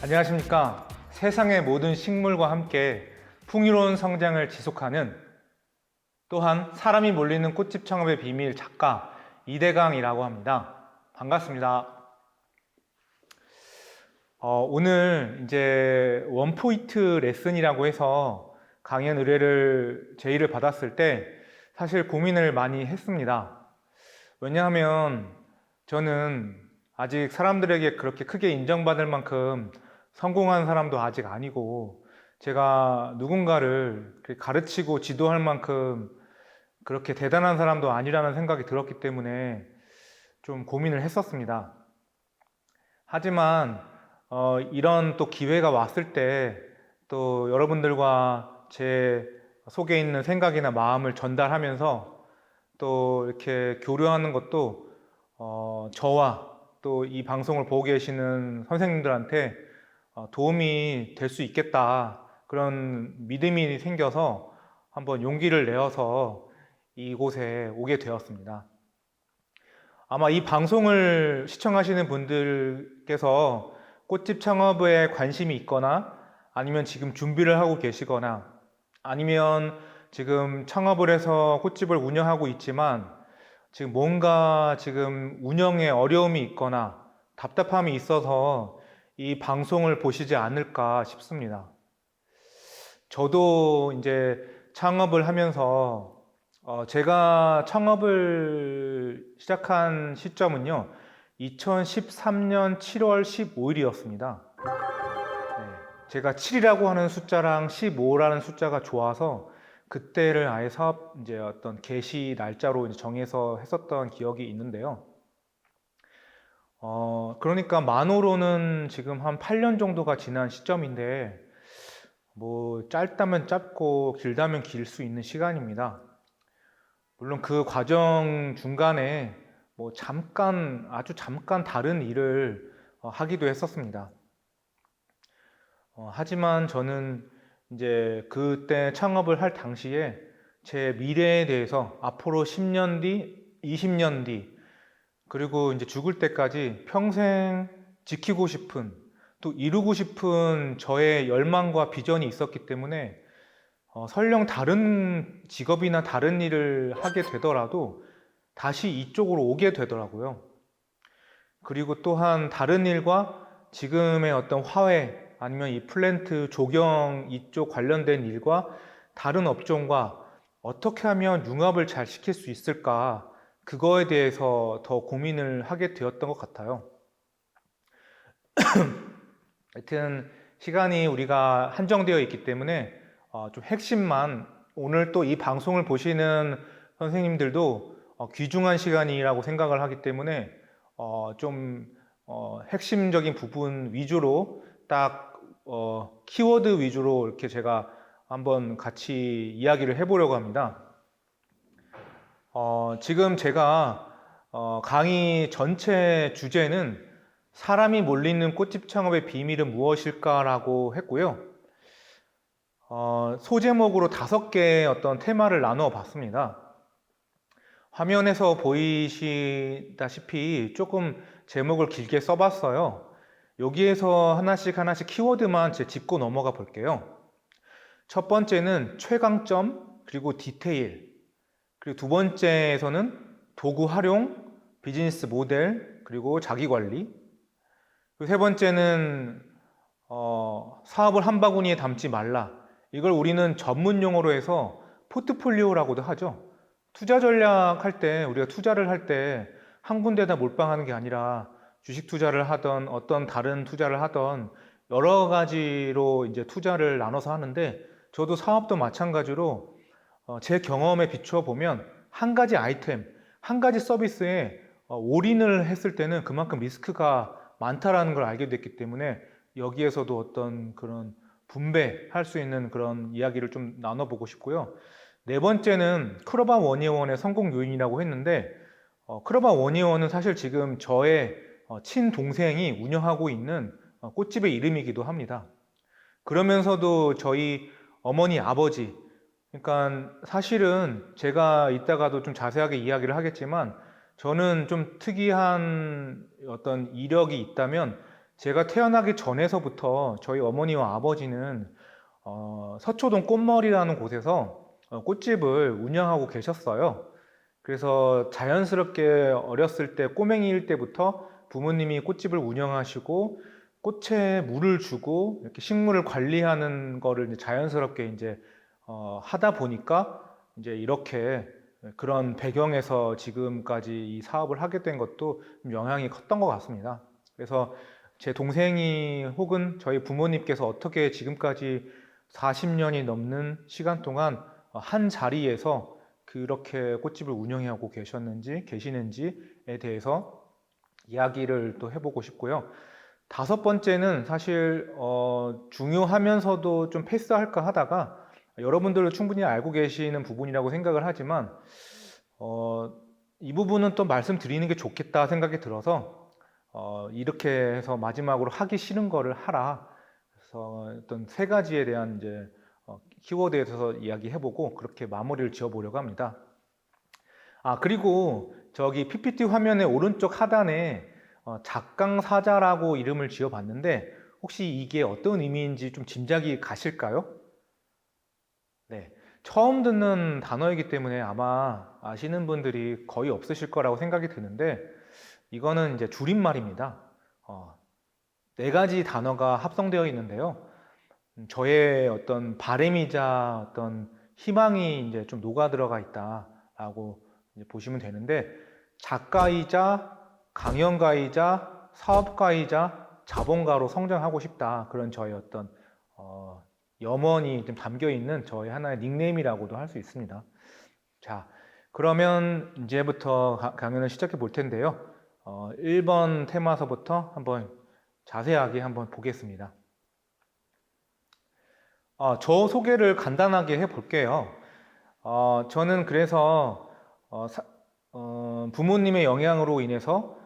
안녕하십니까. 세상의 모든 식물과 함께 풍요로운 성장을 지속하는, 또한 사람이 몰리는 꽃집 창업의 비밀 작가 이대강이라고 합니다. 반갑습니다. 오늘 이제 원포인트 레슨이라고 해서 강연 제의를 받았을 때 사실 고민을 많이 했습니다. 왜냐하면 저는 아직 사람들에게 그렇게 크게 인정받을 만큼 성공한 사람도 아직 아니고, 제가 누군가를 가르치고 지도할 만큼 그렇게 대단한 사람도 아니라는 생각이 들었기 때문에 좀 고민을 했었습니다. 하지만 이런 또 기회가 왔을 때 또 여러분들과 제 속에 있는 생각이나 마음을 전달하면서 또 이렇게 교류하는 것도 저와 또 이 방송을 보고 계시는 선생님들한테 도움이 될 수 있겠다, 그런 믿음이 생겨서 한번 용기를 내어서 이곳에 오게 되었습니다. 아마 이 방송을 시청하시는 분들께서 꽃집 창업에 관심이 있거나, 아니면 지금 준비를 하고 계시거나, 아니면 지금 창업을 해서 꽃집을 운영하고 있지만 지금 뭔가 지금 운영에 어려움이 있거나 답답함이 있어서 이 방송을 보시지 않을까 싶습니다. 저도 이제 창업을 하면서 제가 창업을 시작한 시점은요, 2013년 7월 15일이었습니다. 제가 7이라고 하는 숫자랑 15라는 숫자가 좋아서 그때를 아예 사업 이제 어떤 개시 날짜로 이제 정해서 했었던 기억이 있는데요. 그러니까 만으로는 지금 한 8년 정도가 지난 시점인데, 뭐 짧다면 짧고 길다면 길 수 있는 시간입니다. 물론 그 과정 중간에 뭐 아주 잠깐 다른 일을 하기도 했었습니다. 하지만 저는 이제 그때 창업을 할 당시에 제 미래에 대해서 앞으로 10년 뒤, 20년 뒤, 그리고 이제 죽을 때까지 평생 지키고 싶은, 또 이루고 싶은 저의 열망과 비전이 있었기 때문에 설령 다른 직업이나 다른 일을 하게 되더라도 다시 이쪽으로 오게 되더라고요. 그리고 또한 다른 일과 지금의 어떤 화훼, 아니면 이 플랜트 조경 이쪽 관련된 일과 다른 업종과 어떻게 하면 융합을 잘 시킬 수 있을까, 그거에 대해서 더 고민을 하게 되었던 것 같아요. 하여튼 시간이 우리가 한정되어 있기 때문에 좀 핵심만, 오늘 또 이 방송을 보시는 선생님들도 귀중한 시간이라고 생각을 하기 때문에 좀 핵심적인 부분 위주로 딱 키워드 위주로 이렇게 제가 한번 같이 이야기를 해보려고 합니다. 지금 제가 강의 전체 주제는 사람이 몰리는 꽃집 창업의 비밀은 무엇일까라고 했고요. 소제목으로 5개의 어떤 테마를 나누어 봤습니다. 화면에서 보이시다시피 조금 제목을 길게 써봤어요. 여기에서 하나씩 키워드만 짚고 넘어가 볼게요. 첫 번째는 최강점, 그리고 디테일, 그리고 두 번째에서는 도구 활용, 비즈니스 모델, 그리고 자기관리, 그리고 세 번째는 사업을 한 바구니에 담지 말라. 이걸 우리는 전문 용어로 해서 포트폴리오라고도 하죠. 투자 전략 할 때, 우리가 투자를 할 때 한 군데다 몰빵하는 게 아니라 주식 투자를 하던 어떤 다른 투자를 하던 여러 가지로 이제 투자를 나눠서 하는데, 저도 사업도 마찬가지로 제 경험에 비추어 보면 한 가지 아이템, 한 가지 서비스에 올인을 했을 때는 그만큼 리스크가 많다라는 걸 알게 됐기 때문에 여기에서도 어떤 그런 분배할 수 있는 그런 이야기를 좀 나눠보고 싶고요. 네 번째는 크로바 원예원의 성공 요인이라고 했는데, 크로바 원예원은 사실 지금 저의 친동생이 운영하고 있는 꽃집의 이름이기도 합니다. 그러면서도 저희 어머니, 아버지, 그러니까 사실은 제가 이따가도 좀 자세하게 이야기를 하겠지만, 저는 좀 특이한 어떤 이력이 있다면 제가 태어나기 전에서부터 저희 어머니와 아버지는 서초동 꽃머리라는 곳에서 꽃집을 운영하고 계셨어요. 그래서 자연스럽게 어렸을 때 꼬맹이일 때부터 부모님이 꽃집을 운영하시고 꽃에 물을 주고 이렇게 식물을 관리하는 거를 이제 자연스럽게 이제 하다 보니까 이제 이렇게 그런 배경에서 지금까지 이 사업을 하게 된 것도 좀 영향이 컸던 것 같습니다. 그래서 제 동생이 혹은 저희 부모님께서 어떻게 지금까지 40년이 넘는 시간 동안 한 자리에서 그렇게 꽃집을 운영하고 계시는지에 대해서 이야기를 또 해보고 싶고요. 다섯 번째는 사실 중요하면서도 좀 패스할까 하다가 여러분들도 충분히 알고 계시는 부분이라고 생각을 하지만 이 부분은 또 말씀드리는 게 좋겠다 생각이 들어서 이렇게 해서 마지막으로 하기 싫은 거를 하라. 그래서 어떤 세 가지에 대한 이제 키워드에 대해서 이야기해보고 그렇게 마무리를 지어보려고 합니다. 그리고 저기 PPT 화면의 오른쪽 하단에 작강사자라고 이름을 지어봤는데 혹시 이게 어떤 의미인지 좀 짐작이 가실까요? 네, 처음 듣는 단어이기 때문에 아마 아시는 분들이 거의 없으실 거라고 생각이 드는데 이거는 이제 줄임말입니다. 네 가지 단어가 합성되어 있는데요. 저의 어떤 바램이자 어떤 희망이 이제 좀 녹아 들어가 있다라고 이제 보시면 되는데 작가이자 강연가이자 사업가이자 자본가로 성장하고 싶다 그런 저의 어떤 염원이 좀 담겨 있는 저의 하나의 닉네임이라고도 할 수 있습니다. 자, 그러면 이제부터 강연을 시작해 볼 텐데요. 1번 테마서부터 한번 자세하게 한번 보겠습니다. 저 소개를 간단하게 해 볼게요. 저는 그래서 부모님의 영향으로 인해서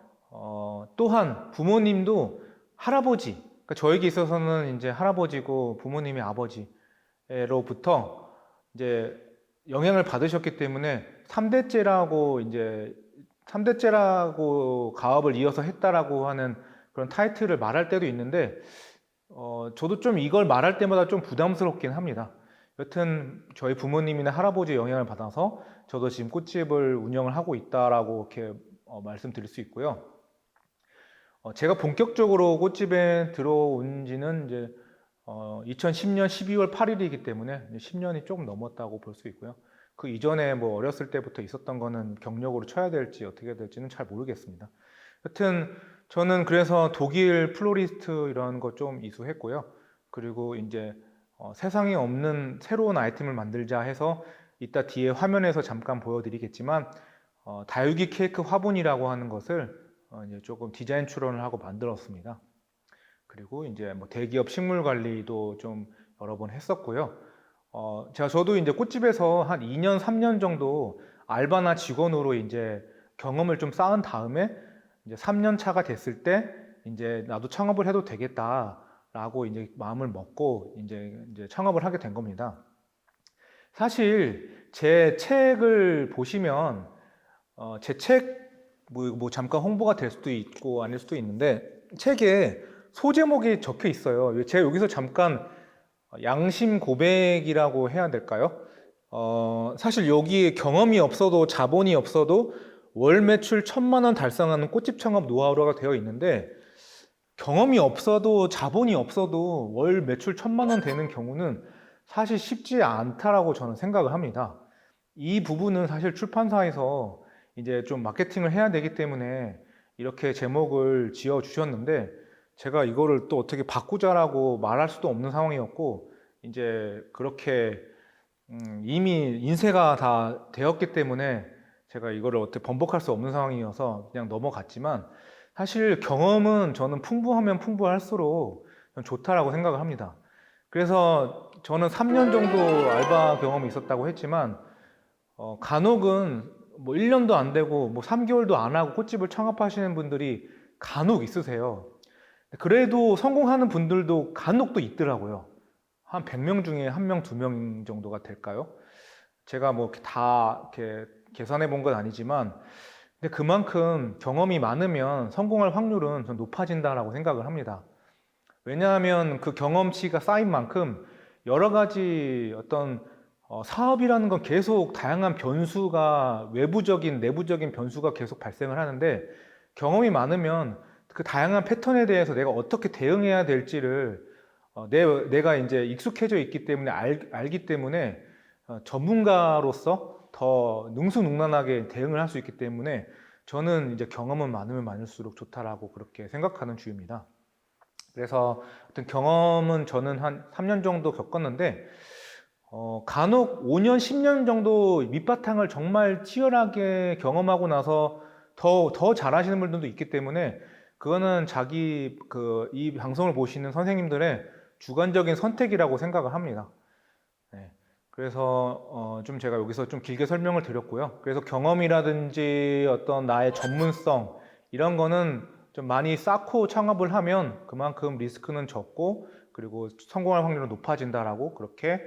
또한 부모님도 할아버지, 그러니까 저에게 있어서는 이제 할아버지고 부모님이 아버지로부터 이제 영향을 받으셨기 때문에 3대째라고 가업을 이어서 했다라고 하는 그런 타이틀을 말할 때도 있는데 저도 좀 이걸 말할 때마다 좀 부담스럽긴 합니다. 여튼 저희 부모님이나 할아버지의 영향을 받아서 저도 지금 꽃집을 운영을 하고 있다라고 이렇게 말씀드릴 수 있고요. 제가 본격적으로 꽃집에 들어온 지는 이제 2010년 12월 8일이기 때문에 10년이 조금 넘었다고 볼 수 있고요. 그 이전에 뭐 어렸을 때부터 있었던 거는 경력으로 쳐야 될지 어떻게 될지는 잘 모르겠습니다. 여튼 저는 그래서 독일 플로리스트 이런 거 좀 이수했고요. 그리고 이제 세상에 없는 새로운 아이템을 만들자 해서 이따 뒤에 화면에서 잠깐 보여드리겠지만 다육이 케이크 화분이라고 하는 것을 이제 조금 디자인 출원을 하고 만들었습니다. 그리고 이제 뭐 대기업 식물 관리도 좀 여러 번 했었고요. 저도 이제 꽃집에서 한 2년, 3년 정도 알바나 직원으로 이제 경험을 좀 쌓은 다음에 이제 3년 차가 됐을 때 이제 나도 창업을 해도 되겠다라고 이제 마음을 먹고 이제 창업을 하게 된 겁니다. 사실 제 책을 보시면 제 책 뭐 잠깐 홍보가 될 수도 있고 아닐 수도 있는데 책에 소제목이 적혀 있어요. 제가 여기서 잠깐 양심 고백이라고 해야 될까요? 사실 여기에 경험이 없어도 자본이 없어도 월 매출 1,000만 원 달성하는 꽃집 창업 노하우가 되어 있는데 경험이 없어도 자본이 없어도 월 매출 1,000만 원 되는 경우는 사실 쉽지 않다라고 저는 생각을 합니다. 이 부분은 사실 출판사에서 이제 좀 마케팅을 해야 되기 때문에 이렇게 제목을 지어 주셨는데 제가 이거를 또 어떻게 바꾸자라고 말할 수도 없는 상황이었고 이제 그렇게 이미 인쇄가 다 되었기 때문에 제가 이거를 어떻게 번복할 수 없는 상황이어서 그냥 넘어갔지만 사실 경험은 저는 풍부하면 풍부할수록 좋다라고 생각을 합니다. 그래서 저는 3년 정도 알바 경험이 있었다고 했지만 간혹은 뭐 1년도 안 되고 뭐 3개월도 안 하고 꽃집을 창업하시는 분들이 간혹 있으세요. 그래도 성공하는 분들도 간혹 또 있더라고요. 한 100명 중에 1명, 2명 정도가 될까요? 제가 뭐 다 이렇게 계산해 본 건 아니지만 근데 그만큼 경험이 많으면 성공할 확률은 좀 높아진다라고 생각을 합니다. 왜냐하면 그 경험치가 쌓인 만큼 여러 가지 어떤 사업이라는 건 계속 다양한 변수가 외부적인 내부적인 변수가 계속 발생을 하는데 경험이 많으면 그 다양한 패턴에 대해서 내가 어떻게 대응해야 될지를 내가 이제 익숙해져 있기 때문에 알기 때문에 전문가로서 더 능수능란하게 대응을 할 수 있기 때문에 저는 이제 경험은 많으면 많을수록 좋다라고 그렇게 생각하는 주의입니다. 그래서 어떤 경험은 저는 한 3년 정도 겪었는데 간혹 5년, 10년 정도 밑바탕을 정말 치열하게 경험하고 나서 더 잘하시는 분들도 있기 때문에 그거는 이 방송을 보시는 선생님들의 주관적인 선택이라고 생각을 합니다. 네. 그래서 좀 제가 여기서 좀 길게 설명을 드렸고요. 그래서 경험이라든지 어떤 나의 전문성 이런 거는 좀 많이 쌓고 창업을 하면 그만큼 리스크는 적고 그리고 성공할 확률은 높아진다라고 그렇게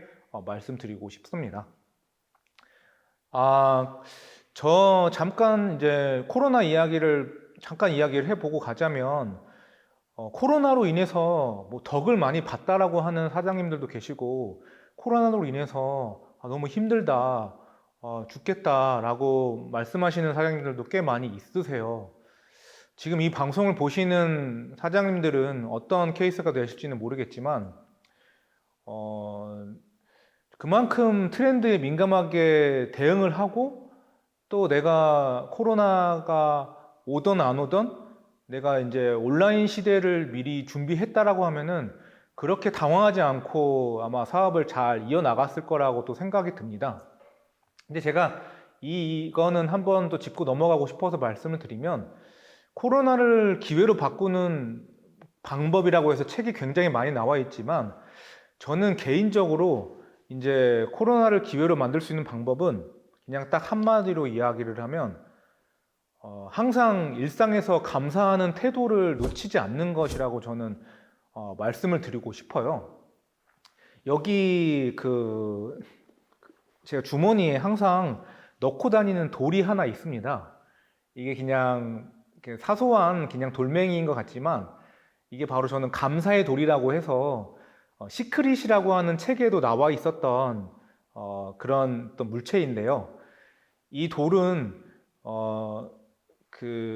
말씀드리고 싶습니다. 저 잠깐 이제 코로나 이야기를 잠깐 이야기를 해보고 가자면 코로나로 인해서 뭐 덕을 많이 봤다라고 하는 사장님들도 계시고 코로나로 인해서 너무 힘들다, 죽겠다라고 말씀하시는 사장님들도 꽤 많이 있으세요. 지금 이 방송을 보시는 사장님들은 어떤 케이스가 되실지는 모르겠지만 그만큼 트렌드에 민감하게 대응을 하고 또 내가 코로나가 오던 안 오던 내가 이제 온라인 시대를 미리 준비했다라고 하면은 그렇게 당황하지 않고 아마 사업을 잘 이어나갔을 거라고 또 생각이 듭니다. 근데 제가 이거는 한번 또 짚고 넘어가고 싶어서 말씀을 드리면 코로나를 기회로 바꾸는 방법이라고 해서 책이 굉장히 많이 나와 있지만 저는 개인적으로 이제 코로나를 기회로 만들 수 있는 방법은 그냥 딱 한마디로 이야기를 하면 항상 일상에서 감사하는 태도를 놓치지 않는 것이라고 저는 말씀을 드리고 싶어요. 여기 제가 주머니에 항상 넣고 다니는 돌이 하나 있습니다. 이게 그냥 사소한 그냥 돌멩이인 것 같지만 이게 바로 저는 감사의 돌이라고 해서 시크릿이라고 하는 책에도 나와 있었던 그런 또 물체인데요. 이 돌은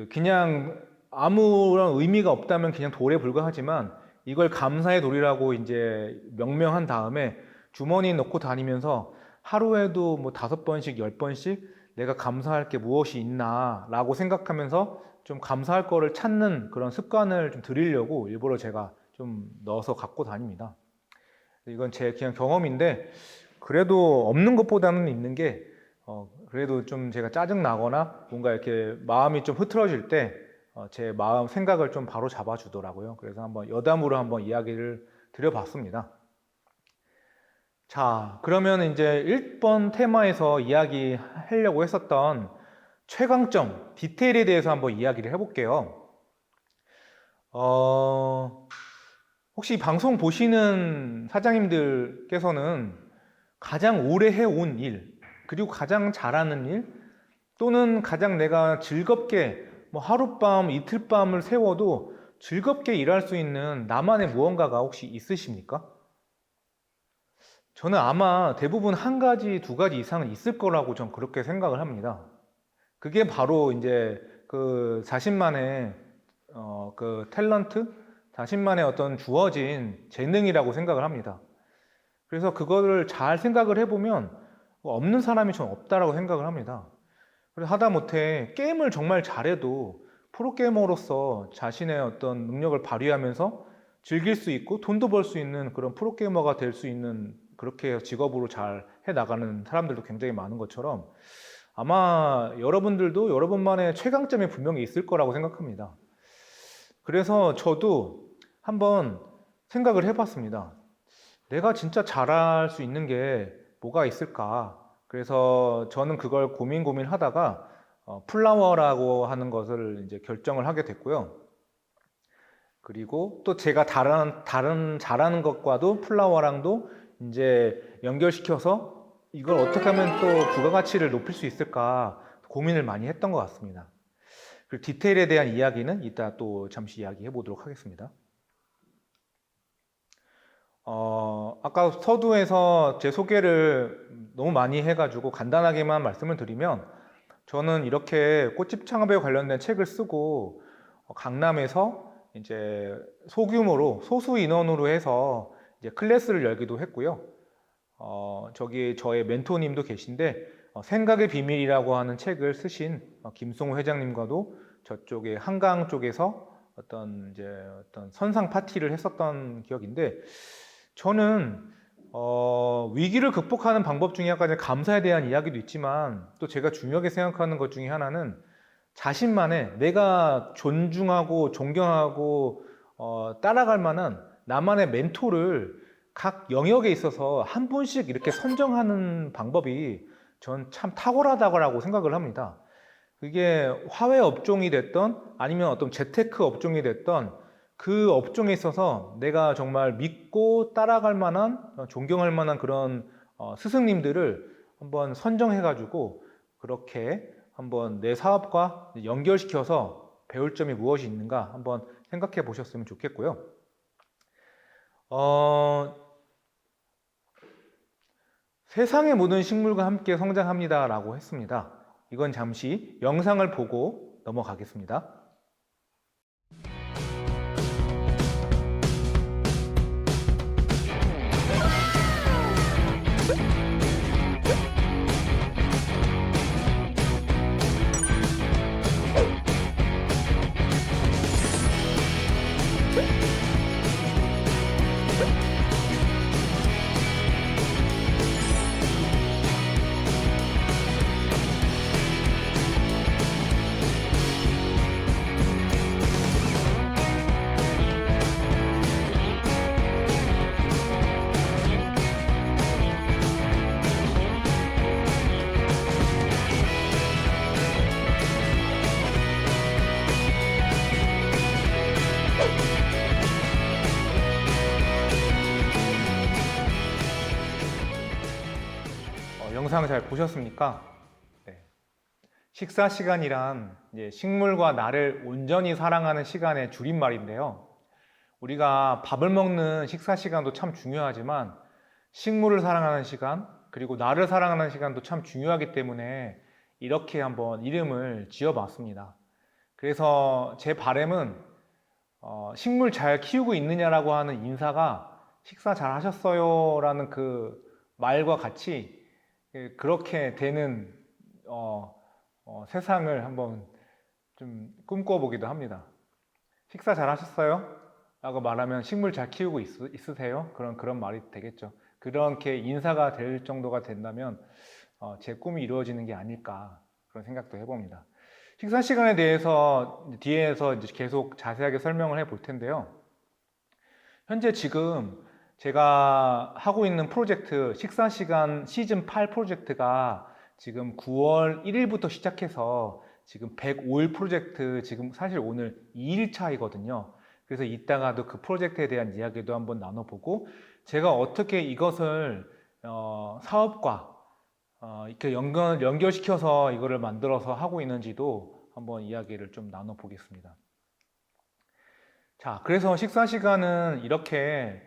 그냥 아무런 의미가 없다면 그냥 돌에 불과하지만 이걸 감사의 돌이라고 이제 명명한 다음에 주머니에 넣고 다니면서 하루에도 뭐 5번씩, 10번씩 내가 감사할 게 무엇이 있나 라고 생각하면서 좀 감사할 거를 찾는 그런 습관을 좀 들이려고 일부러 제가 좀 넣어서 갖고 다닙니다. 이건 제 그냥 경험인데 그래도 없는 것보다는 있는 게 그래도 좀 제가 짜증 나거나 뭔가 이렇게 마음이 좀 흐트러질 때 제 마음 생각을 좀 바로 잡아 주더라고요. 그래서 한번 여담으로 한번 이야기를 드려봤습니다. 자, 그러면 이제 1번 테마에서 이야기하려고 했었던 최강점, 디테일에 대해서 한번 이야기를 해볼게요. 혹시 방송 보시는 사장님들께서는 가장 오래 해온 일, 그리고 가장 잘하는 일, 또는 가장 내가 즐겁게 뭐 하룻밤, 이틀밤을 세워도 즐겁게 일할 수 있는 나만의 무언가가 혹시 있으십니까? 저는 아마 대부분 한 가지, 두 가지 이상은 있을 거라고 전 그렇게 생각을 합니다. 그게 바로 이제 그 자신만의 그 탤런트, 자신만의 어떤 주어진 재능이라고 생각을 합니다. 그래서 그거를 잘 생각을 해보면 없는 사람이 전 없다라고 생각을 합니다. 그래서 하다못해 게임을 정말 잘해도 프로게이머로서 자신의 어떤 능력을 발휘하면서 즐길 수 있고 돈도 벌 수 있는 그런 프로게이머가 될 수 있는 그렇게 직업으로 잘 해나가는 사람들도 굉장히 많은 것처럼 아마 여러분들도 여러분만의 최강점이 분명히 있을 거라고 생각합니다. 그래서 저도 한번 생각을 해봤습니다. 내가 진짜 잘할 수 있는 게 뭐가 있을까? 그래서 저는 그걸 고민하다가 플라워라고 하는 것을 이제 결정을 하게 됐고요. 그리고 또 제가 다른 잘하는 것과도 플라워랑도 이제 연결시켜서 이걸 어떻게 하면 또 부가가치를 높일 수 있을까 고민을 많이 했던 것 같습니다. 그 디테일에 대한 이야기는 이따 또 잠시 이야기해 보도록 하겠습니다. 아까 서두에서 제 소개를 너무 많이 해가지고 간단하게만 말씀을 드리면, 저는 이렇게 꽃집 창업에 관련된 책을 쓰고 강남에서 이제 소규모로 소수 인원으로 해서 이제 클래스를 열기도 했고요. 저기 저의 멘토님도 계신데 생각의 비밀이라고 하는 책을 쓰신 김성우 회장님과도 저쪽에 한강 쪽에서 어떤 선상 파티를 했었던 기억인데, 저는 위기를 극복하는 방법 중에 약간 감사에 대한 이야기도 있지만, 또 제가 중요하게 생각하는 것 중에 하나는 자신만의, 내가 존중하고 존경하고 따라갈 만한 나만의 멘토를 각 영역에 있어서 한 분씩 이렇게 선정하는 방법이 전 참 탁월하다고 생각을 합니다. 그게 화훼 업종이 됐던 아니면 어떤 재테크 업종이 됐던 그 업종에 있어서 내가 정말 믿고 따라갈 만한, 존경할 만한 그런 스승님들을 한번 선정해가지고 그렇게 한번 내 사업과 연결시켜서 배울 점이 무엇이 있는가 한번 생각해 보셨으면 좋겠고요. 세상의 모든 식물과 함께 성장합니다 라고 했습니다. 이건 잠시 영상을 보고 넘어가겠습니다. 영상 잘 보셨습니까? 네. 식사 시간이란 이제 식물과 나를 온전히 사랑하는 시간의 줄임말인데요. 우리가 밥을 먹는 식사 시간도 참 중요하지만 식물을 사랑하는 시간, 그리고 나를 사랑하는 시간도 참 중요하기 때문에 이렇게 한번 이름을 지어봤습니다. 그래서 제 바람은 식물 잘 키우고 있느냐라고 하는 인사가 식사 잘 하셨어요 라는 그 말과 같이 그렇게 되는 세상을 한번 좀 꿈꿔보기도 합니다. 식사 잘 하셨어요? 라고 말하면 식물 잘 키우고 있으세요? 그런 말이 되겠죠. 그렇게 인사가 될 정도가 된다면 제 꿈이 이루어지는 게 아닐까, 그런 생각도 해봅니다. 식사 시간에 대해서 뒤에서 이제 계속 자세하게 설명을 해볼 텐데요. 현재 지금 제가 하고 있는 프로젝트 식사시간 시즌 8 프로젝트가 지금 9월 1일부터 시작해서 지금 105일 프로젝트, 지금 사실 오늘 2일차이거든요. 그래서 이따가도 그 프로젝트에 대한 이야기도 한번 나눠보고, 제가 어떻게 이것을 사업과 이렇게 연결시켜서 이거를 만들어서 하고 있는지도 한번 이야기를 좀 나눠보겠습니다. 자, 그래서 식사 시간은 이렇게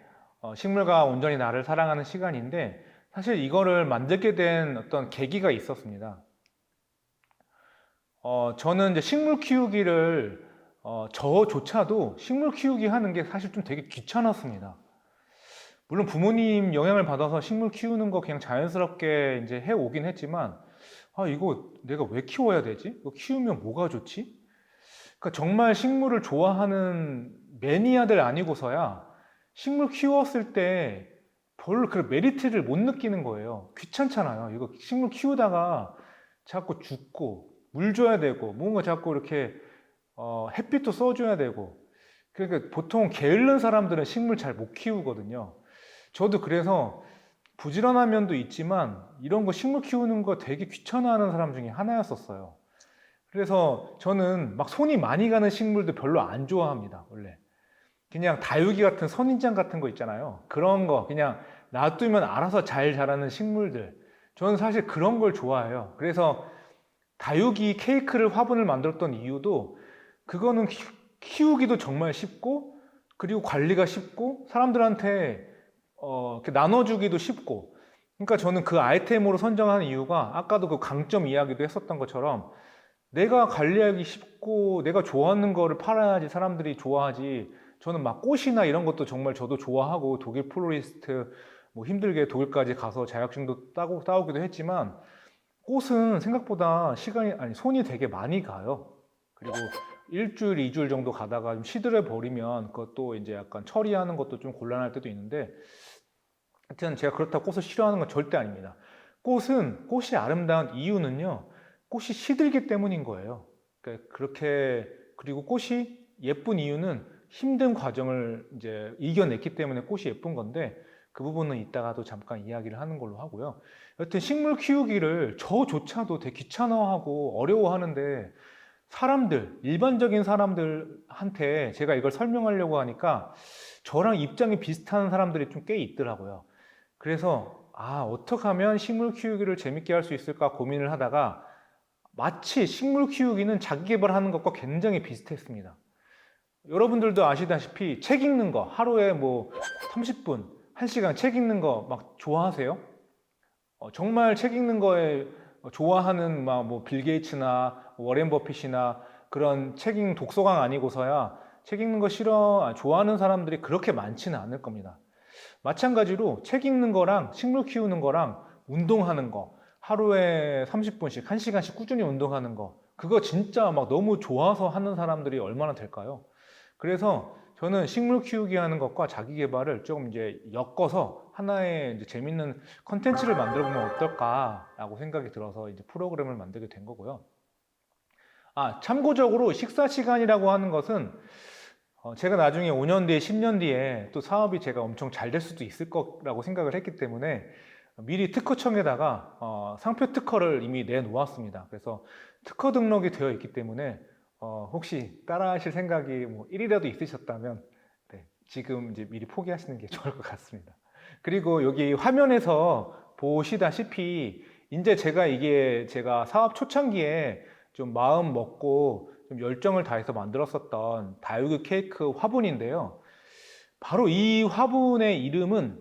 식물과 온전히 나를 사랑하는 시간인데, 사실 이거를 만들게 된 어떤 계기가 있었습니다. 저는 이제 식물 키우기를 저조차도 식물 키우기 하는 게 사실 좀 되게 귀찮았습니다. 물론 부모님 영향을 받아서 식물 키우는 거 그냥 자연스럽게 이제 해오긴 했지만, 이거 내가 왜 키워야 되지? 이거 키우면 뭐가 좋지? 그러니까 정말 식물을 좋아하는 매니아들 아니고서야 식물 키웠을 때 별로 그 메리트를 못 느끼는 거예요. 귀찮잖아요. 이거 식물 키우다가 자꾸 죽고 물 줘야 되고 뭔가 자꾸 이렇게 햇빛도 써줘야 되고, 그러니까 보통 게으른 사람들은 식물 잘 못 키우거든요. 저도 그래서 부지런한 면도 있지만 이런 거 식물 키우는 거 되게 귀찮아하는 사람 중에 하나였었어요. 그래서 저는 막 손이 많이 가는 식물도 별로 안 좋아합니다. 원래 그냥 다육이 같은 선인장 같은 거 있잖아요. 그런 거 그냥 놔두면 알아서 잘 자라는 식물들, 저는 사실 그런 걸 좋아해요. 그래서 다육이 케이크를 화분을 만들었던 이유도 그거는 키우기도 정말 쉽고 그리고 관리가 쉽고 사람들한테 이렇게 나눠주기도 쉽고 그러니까 저는 그 아이템으로 선정하는 이유가 아까도 그 강점 이야기도 했었던 것처럼 내가 관리하기 쉽고 내가 좋아하는 거를 팔아야지 사람들이 좋아하지. 저는 막 꽃이나 이런 것도 정말 저도 좋아하고 독일 플로리스트 뭐 힘들게 독일까지 가서 자격증도 따오기도 했지만 꽃은 생각보다 손이 되게 많이 가요. 그리고 일주일, 2주일 정도 가다가 좀 시들해 버리면 그것도 이제 약간 처리하는 것도 좀 곤란할 때도 있는데 하여튼 제가 그렇다고 꽃을 싫어하는 건 절대 아닙니다. 꽃이 아름다운 이유는요. 꽃이 시들기 때문인 거예요. 그러니까 그리고 꽃이 예쁜 이유는 힘든 과정을 이제 이겨냈기 때문에 꽃이 예쁜 건데 그 부분은 이따가도 잠깐 이야기를 하는 걸로 하고요. 여튼 식물 키우기를 저조차도 되게 귀찮아하고 어려워하는데 일반적인 사람들한테 제가 이걸 설명하려고 하니까 저랑 입장이 비슷한 사람들이 좀 꽤 있더라고요. 그래서 어떻게 하면 식물 키우기를 재밌게 할 수 있을까 고민을 하다가 마치 식물 키우기는 자기 개발하는 것과 굉장히 비슷했습니다. 여러분들도 아시다시피 책 읽는 거 하루에 뭐 30분, 1시간 책 읽는 거 막 좋아하세요? 정말 책 읽는 거에 좋아하는 막 뭐 빌 게이츠나 워렌 버핏이나 그런 책 읽는 독서광 아니고서야 책 읽는 거 좋아하는 사람들이 그렇게 많지는 않을 겁니다. 마찬가지로 책 읽는 거랑 식물 키우는 거랑 운동하는 거 하루에 30분씩, 1시간씩 꾸준히 운동하는 거 그거 진짜 막 너무 좋아서 하는 사람들이 얼마나 될까요? 그래서 저는 식물 키우기 하는 것과 자기 개발을 조금 이제 엮어서 하나의 이제 재밌는 컨텐츠를 만들어 보면 어떨까라고 생각이 들어서 이제 프로그램을 만들게 된 거고요. 참고적으로 식사 시간이라고 하는 것은 제가 나중에 5년 뒤에 10년 뒤에 또 사업이 제가 엄청 잘 될 수도 있을 거라고 생각을 했기 때문에 미리 특허청에다가 상표 특허를 이미 내놓았습니다. 그래서 특허 등록이 되어 있기 때문에 혹시 따라하실 생각이 뭐 1이라도 있으셨다면 지금 이제 미리 포기하시는 게 좋을 것 같습니다. 그리고 여기 화면에서 보시다시피 이제 제가 사업 초창기에 좀 마음 먹고 좀 열정을 다해서 만들었었던 다육이 케이크 화분인데요. 바로 이 화분의 이름은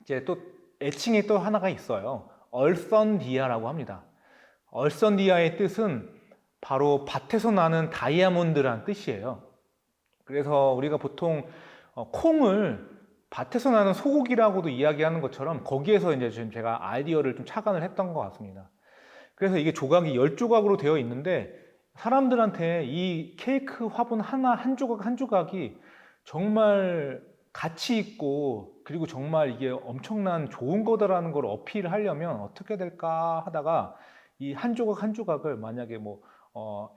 이제 또 애칭이 또 하나가 있어요. 얼선디아라고 합니다. 얼선디아의 뜻은 바로 밭에서 나는 다이아몬드란 뜻이에요. 그래서 우리가 보통 콩을 밭에서 나는 소고기라고도 이야기하는 것처럼 거기에서 이제 지금 제가 아이디어를 좀 착안을 했던 것 같습니다. 그래서 이게 조각이 10조각으로 되어 있는데 사람들한테 이 케이크 화분 한 조각 한 조각이 정말 가치 있고 그리고 정말 이게 엄청난 좋은 거다라는 걸 어필을 하려면 어떻게 될까 하다가 이 한 조각 한 조각을 만약에 뭐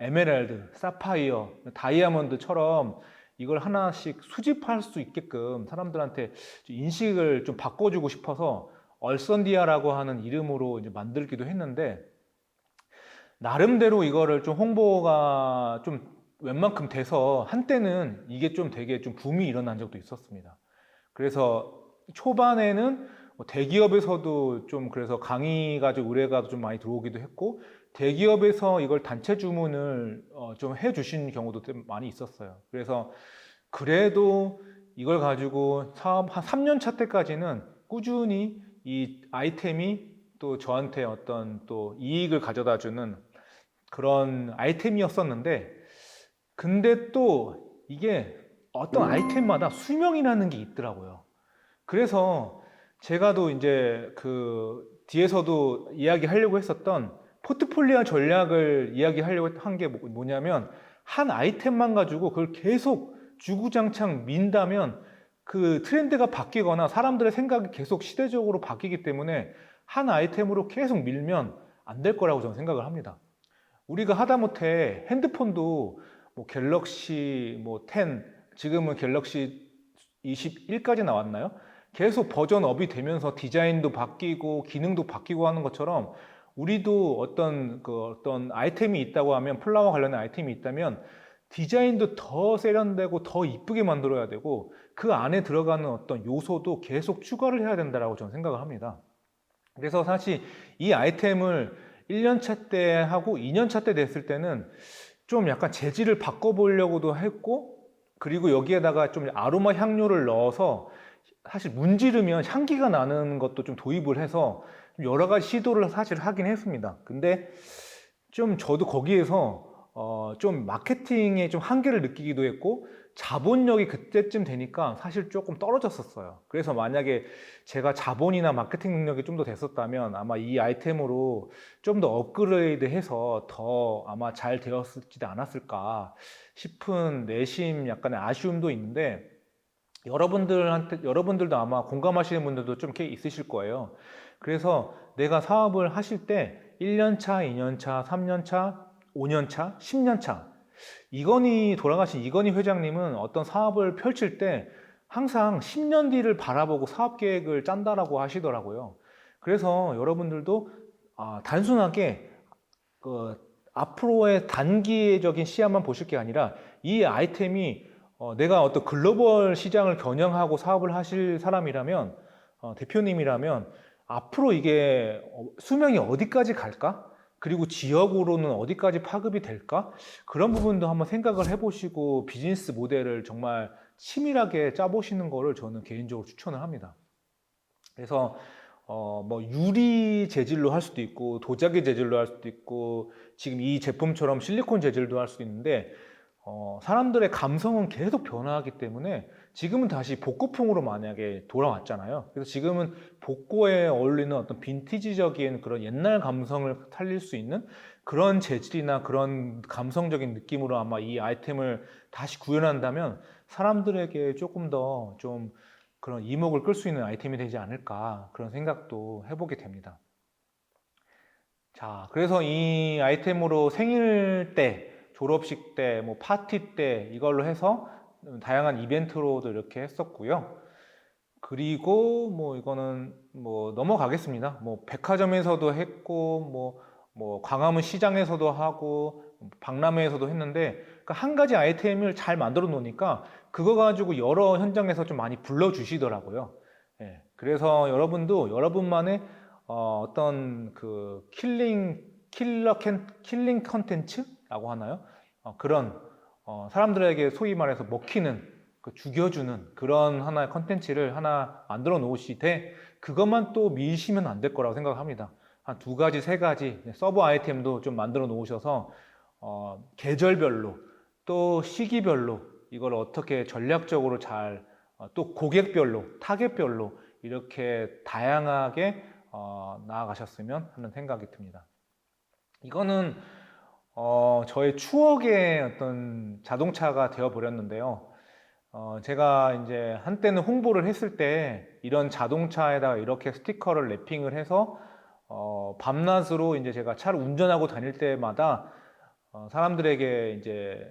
에메랄드, 사파이어, 다이아몬드처럼 이걸 하나씩 수집할 수 있게끔 사람들한테 인식을 좀 바꿔주고 싶어서 얼선디아라고 하는 이름으로 이제 만들기도 했는데 나름대로 이거를 좀 홍보가 좀 웬만큼 돼서 한때는 이게 좀 되게 좀 붐이 일어난 적도 있었습니다. 그래서 초반에는 대기업에서도 좀 그래서 강의가 좀 의뢰가 좀 많이 들어오기도 했고 대기업에서 이걸 단체 주문을 좀 해주신 경우도 좀 많이 있었어요. 그래서 그래도 이걸 가지고 사업 한 3년 차 때까지는 꾸준히 이 아이템이 또 저한테 어떤 또 이익을 가져다 주는 그런 아이템이었었는데 근데 또 이게 어떤 아이템마다 수명이라는 게 있더라고요. 그래서 제가 또 이제 그 뒤에서도 이야기하려고 했었던 포트폴리오 전략을 이야기하려고 한 게 뭐냐면 한 아이템만 가지고 그걸 계속 주구장창 민다면 그 트렌드가 바뀌거나 사람들의 생각이 계속 시대적으로 바뀌기 때문에 한 아이템으로 계속 밀면 안 될 거라고 저는 생각을 합니다. 우리가 하다못해 핸드폰도 뭐 갤럭시 뭐 10, 지금은 갤럭시 21까지 나왔나요? 계속 버전업이 되면서 디자인도 바뀌고 기능도 바뀌고 하는 것처럼 우리도 어떤 아이템이 있다고 하면 플라워 관련된 아이템이 있다면 디자인도 더 세련되고 더 이쁘게 만들어야 되고 그 안에 들어가는 어떤 요소도 계속 추가를 해야 된다고 저는 생각을 합니다. 그래서 사실 이 아이템을 1년차 때 하고 2년차 때 됐을 때는 좀 약간 재질을 바꿔보려고도 했고, 그리고 여기에다가 좀 아로마 향료를 넣어서 사실 문지르면 향기가 나는 것도 좀 도입을 해서 여러 가지 시도를 사실 하긴 했습니다. 근데 좀 저도 거기에서 좀 마케팅에 좀 한계를 느끼기도 했고, 자본력이 그때쯤 되니까 사실 조금 떨어졌었어요. 그래서 만약에 제가 자본이나 마케팅 능력이 좀 더 됐었다면 아마 이 아이템으로 좀 더 업그레이드 해서 더 아마 잘 되었지 않았을까 싶은 내심 약간의 아쉬움도 있는데, 여러분들도 아마 공감하시는 분들도 좀 이렇게 있으실 거예요. 그래서 내가 사업을 하실 때 1년차, 2년차, 3년차, 5년차, 10년차, 돌아가신 이건희 회장님은 어떤 사업을 펼칠 때 항상 10년 뒤를 바라보고 사업 계획을 짠다라고 하시더라고요. 그래서 여러분들도 단순하게 앞으로의 단기적인 시야만 보실 게 아니라 이 아이템이 내가 어떤 글로벌 시장을 겨냥하고 사업을 하실 사람이라면, 대표님이라면 앞으로 이게 수명이 어디까지 갈까? 그리고 지역으로는 어디까지 파급이 될까? 그런 부분도 한번 생각을 해보시고 비즈니스 모델을 정말 치밀하게 짜보시는 거를 저는 개인적으로 추천을 합니다. 그래서 뭐 유리 재질로 할 수도 있고 도자기 재질로 할 수도 있고 지금 이 제품처럼 실리콘 재질도 할 수도 있는데, 사람들의 감성은 계속 변화하기 때문에 지금은 다시 복고풍으로 만약에 돌아왔잖아요. 그래서 지금은 복고에 어울리는 어떤 빈티지적인 그런 옛날 감성을 살릴 수 있는 그런 재질이나 그런 감성적인 느낌으로 아마 이 아이템을 다시 구현한다면 사람들에게 조금 더 좀 그런 이목을 끌 수 있는 아이템이 되지 않을까, 그런 생각도 해보게 됩니다. 자, 그래서 이 아이템으로 생일 때, 졸업식 때, 뭐 파티 때 이걸로 해서 다양한 이벤트로도 이렇게 했었고요. 그리고 뭐 이거는 뭐 넘어가겠습니다. 뭐 백화점에서도 했고 뭐 광화문 시장에서도 하고 박람회에서도 했는데, 그러니까 한 가지 아이템을 잘 만들어 놓으니까 그거 가지고 여러 현장에서 좀 많이 불러 주시더라고요. 예, 그래서 여러분도 여러분만의 어떤 그 킬링 컨텐츠라고 하나요? 그런 사람들에게 소위 말해서 먹히는, 죽여주는 그런 하나의 컨텐츠를 하나 만들어 놓으시되 그것만 또 미시면 안 될 거라고 생각합니다. 한 두 가지, 세 가지 서브 아이템도 좀 만들어 놓으셔서 계절별로 또 시기별로 이걸 어떻게 전략적으로 잘, 또 고객별로, 타겟별로 이렇게 다양하게 나아가셨으면 하는 생각이 듭니다. 이거는 저의 추억의 어떤 자동차가 되어 버렸는데요. 제가 이제 한때는 홍보를 했을 때 이런 자동차에다가 이렇게 스티커를 랩핑을 해서 밤낮으로 이제 제가 차를 운전하고 다닐 때마다 사람들에게 이제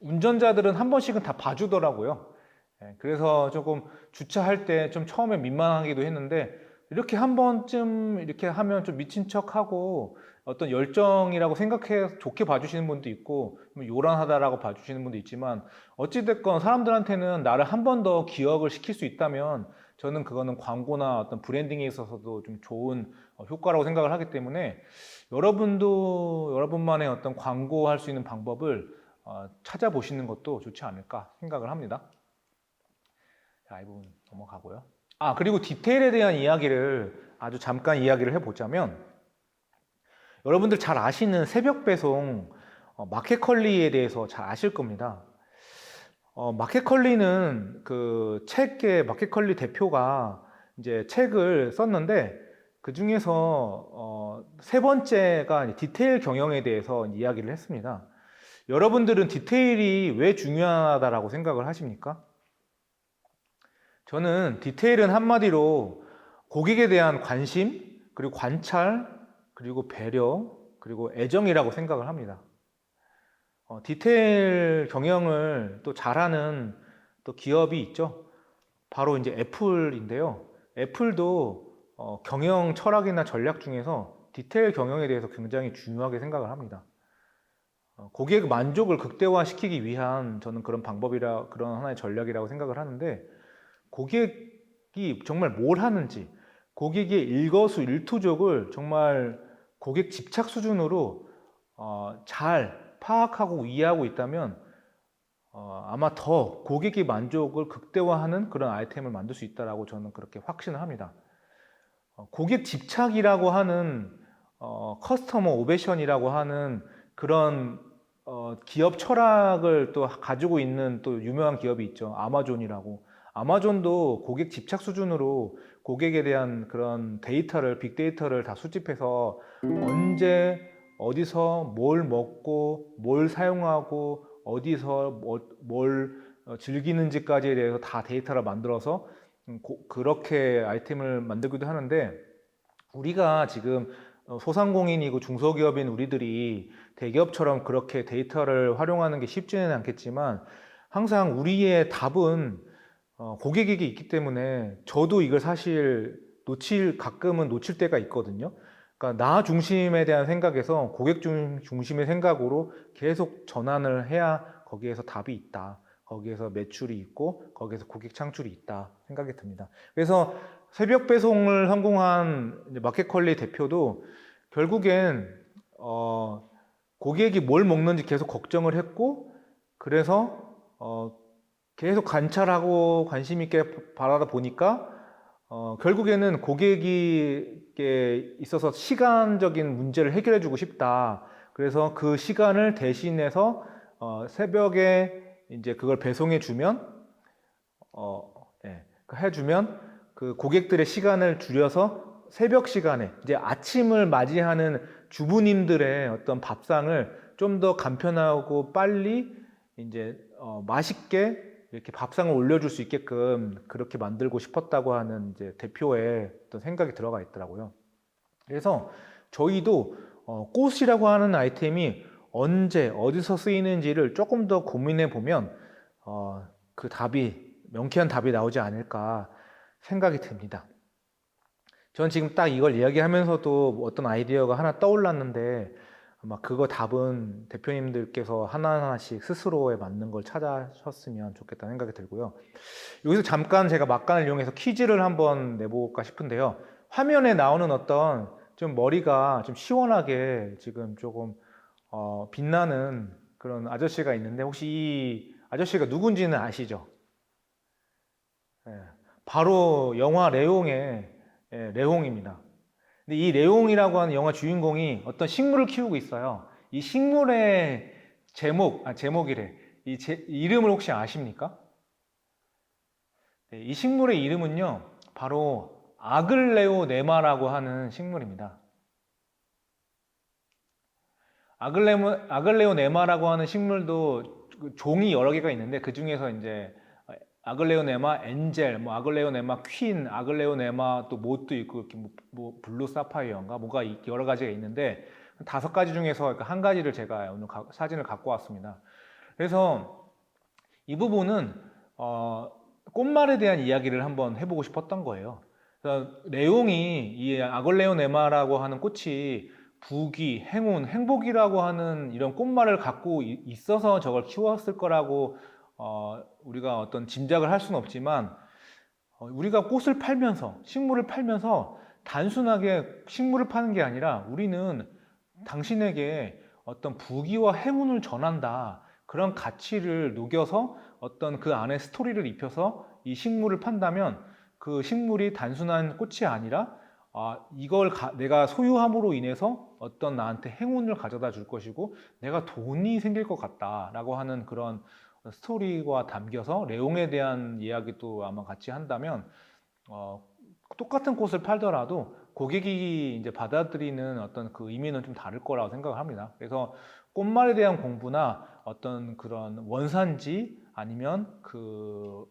운전자들은 한 번씩은 다 봐주더라고요. 예, 그래서 조금 주차할 때 좀 처음에 민망하기도 했는데 이렇게 한 번쯤 이렇게 하면 좀 미친 척하고 어떤 열정이라고 생각해 좋게 봐주시는 분도 있고 뭐 요란하다라고 봐주시는 분도 있지만, 어찌됐건 사람들한테는 나를 한 번 더 기억을 시킬 수 있다면 저는 그거는 광고나 어떤 브랜딩에 있어서도 좀 좋은 효과라고 생각을 하기 때문에 여러분도 여러분만의 어떤 광고할 수 있는 방법을 찾아보시는 것도 좋지 않을까 생각을 합니다. 자, 이 부분 넘어가고요. 그리고 디테일에 대한 이야기를 아주 잠깐 이야기를 해보자면, 여러분들 잘 아시는 새벽 배송 마켓컬리에 대해서 잘 아실 겁니다. 마켓컬리는 그 책의 마켓컬리 대표가 이제 책을 썼는데 그 중에서 세 번째가 디테일 경영에 대해서 이야기를 했습니다. 여러분들은 디테일이 왜 중요하다라고 생각을 하십니까? 저는 디테일은 한마디로 고객에 대한 관심, 그리고 관찰, 그리고 배려, 그리고 애정이라고 생각을 합니다. 디테일 경영을 또 잘하는 또 기업이 있죠. 바로 이제 애플인데요. 애플도 경영 철학이나 전략 중에서 디테일 경영에 대해서 굉장히 중요하게 생각을 합니다. 고객 만족을 극대화시키기 위한 저는 그런 방법이라, 그런 하나의 전략이라고 생각을 하는데, 고객이 정말 뭘 하는지, 고객의 일거수일투족을 정말 고객 집착 수준으로 잘 파악하고 이해하고 있다면 아마 더 고객의 만족을 극대화하는 그런 아이템을 만들 수 있다라고 저는 그렇게 확신을 합니다. 고객 집착이라고 하는 커스터머 오베이션이라고 하는 그런 기업 철학을 또 가지고 있는 또 유명한 기업이 있죠. 아마존이라고. 아마존도 고객 집착 수준으로 고객에 대한 그런 데이터를, 빅데이터를 다 수집해서 언제, 어디서 뭘 먹고, 뭘 사용하고, 어디서 뭘 즐기는지까지에 대해서 다 데이터를 만들어서 그렇게 아이템을 만들기도 하는데, 우리가 지금 소상공인이고 중소기업인 우리들이 대기업처럼 그렇게 데이터를 활용하는 게 쉽지는 않겠지만, 항상 우리의 답은 고객에게 있기 때문에, 저도 이걸 사실 가끔은 놓칠 때가 있거든요. 그러니까 나 중심에 대한 생각에서 고객 중심의 생각으로 계속 전환을 해야 거기에서 답이 있다. 거기에서 매출이 있고 거기에서 고객 창출이 있다 생각이 듭니다. 그래서 새벽 배송을 성공한 마켓컬리 대표도 결국엔 고객이 뭘 먹는지 계속 걱정을 했고, 그래서 계속 관찰하고 관심 있게 바라다 보니까 결국에는 고객에게 있어서 시간적인 문제를 해결해 주고 싶다. 그래서 그 시간을 대신해서 새벽에 이제 그걸 배송해 주면 해주면 그 고객들의 시간을 줄여서 새벽 시간에 이제 아침을 맞이하는 주부님들의 어떤 밥상을 좀 더 간편하고 빨리 이제 맛있게 이렇게 밥상을 올려줄 수 있게끔 그렇게 만들고 싶었다고 하는 이제 대표의 어떤 생각이 들어가 있더라고요. 그래서 저희도 꽃이라고 하는 아이템이 언제 어디서 쓰이는지를 조금 더 고민해 보면 그 답이 명쾌한 답이 나오지 않을까 생각이 듭니다. 저는 지금 딱 이걸 이야기하면서도 어떤 아이디어가 하나 떠올랐는데, 아마 그거 답은 대표님들께서 하나하나씩 스스로에 맞는 걸 찾아셨으면 좋겠다는 생각이 들고요. 여기서 잠깐 제가 막간을 이용해서 퀴즈를 한번 내볼까 싶은데요. 화면에 나오는 어떤 좀 머리가 좀 시원하게 지금 조금 빛나는 그런 아저씨가 있는데, 혹시 이 아저씨가 누군지는 아시죠? 예, 바로 영화 레옹의 레옹입니다. 근데 이 레옹이라고 하는 영화 주인공이 어떤 식물을 키우고 있어요. 이 식물의 제목이래. 이름을 혹시 아십니까? 네, 이 식물의 이름은요, 바로 아글레오네마라고 하는 식물입니다. 아글레오네마라고 하는 식물도 종이 여러 개가 있는데, 그 중에서 이제 아글레오네마 엔젤, 뭐 아글레오네마 퀸, 아글레오네마 또 뭣도 있고, 이렇게 뭐 블루 사파이어인가 뭐가 여러 가지가 있는데, 5가지 중에서 한 가지를 제가 오늘 사진을 갖고 왔습니다. 그래서 이 부분은 꽃말에 대한 이야기를 한번 해보고 싶었던 거예요. 그래서 레옹이 이 아글레오네마라고 하는 꽃이 부귀, 행운, 행복이라고 하는 이런 꽃말을 갖고 있어서 저걸 키웠을 거라고 우리가 어떤 짐작을 할 수는 없지만, 우리가 꽃을 팔면서, 식물을 팔면서 단순하게 식물을 파는 게 아니라 우리는 당신에게 어떤 부귀와 행운을 전한다, 그런 가치를 녹여서 어떤 그 안에 스토리를 입혀서 이 식물을 판다면, 그 식물이 단순한 꽃이 아니라 이걸 내가 소유함으로 인해서 어떤 나한테 행운을 가져다 줄 것이고 내가 돈이 생길 것 같다라고 하는 그런 스토리가 담겨서 레옹에 대한 이야기도 아마 같이 한다면, 똑같은 꽃을 팔더라도 고객이 이제 받아들이는 어떤 그 의미는 좀 다를 거라고 생각을 합니다. 그래서 꽃말에 대한 공부나 어떤 그런 원산지, 아니면 그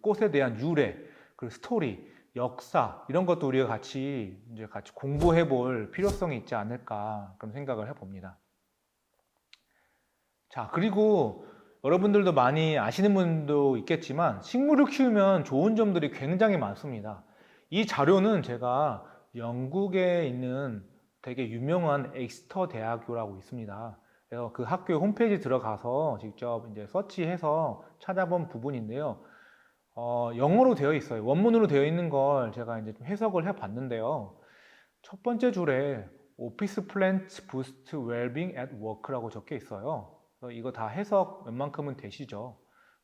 꽃에 대한 유래, 그 스토리, 역사, 이런 것도 우리가 같이 공부해 볼 필요성이 있지 않을까, 그런 생각을 해봅니다. 자, 그리고 여러분들도 많이 아시는 분도 있겠지만, 식물을 키우면 좋은 점들이 굉장히 많습니다. 이 자료는 제가 영국에 있는 되게 유명한 엑스터 대학교라고 있습니다. 그래서 그 학교 홈페이지 들어가서 직접 이제 서치해서 찾아본 부분인데요. 영어로 되어 있어요. 원문으로 되어 있는 걸 제가 이제 좀 해석을 해 봤는데요. 첫 번째 줄에 Office plants boost well-being at work라고 적혀 있어요. 그래서 이거 다 해석 웬만큼은 되시죠?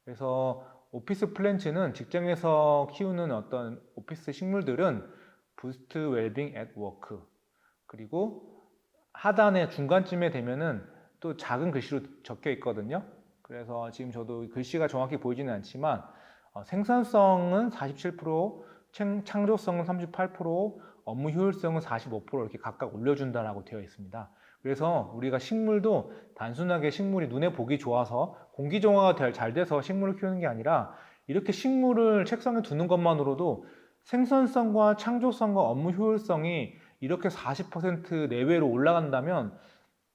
그래서 오피스 플랜츠는 직장에서 키우는 어떤 오피스 식물들은 boost well-being at work. 그리고 하단에 중간쯤에 되면은 또 작은 글씨로 적혀 있거든요. 그래서 지금 저도 글씨가 정확히 보이지는 않지만 생산성은 47%, 창조성은 38%, 업무 효율성은 45% 이렇게 각각 올려준다라고 되어 있습니다. 그래서 우리가 식물도 단순하게 식물이 눈에 보기 좋아서 공기 정화가 잘 돼서 식물을 키우는 게 아니라 이렇게 식물을 책상에 두는 것만으로도 생산성과 창조성과 업무 효율성이 이렇게 40% 내외로 올라간다면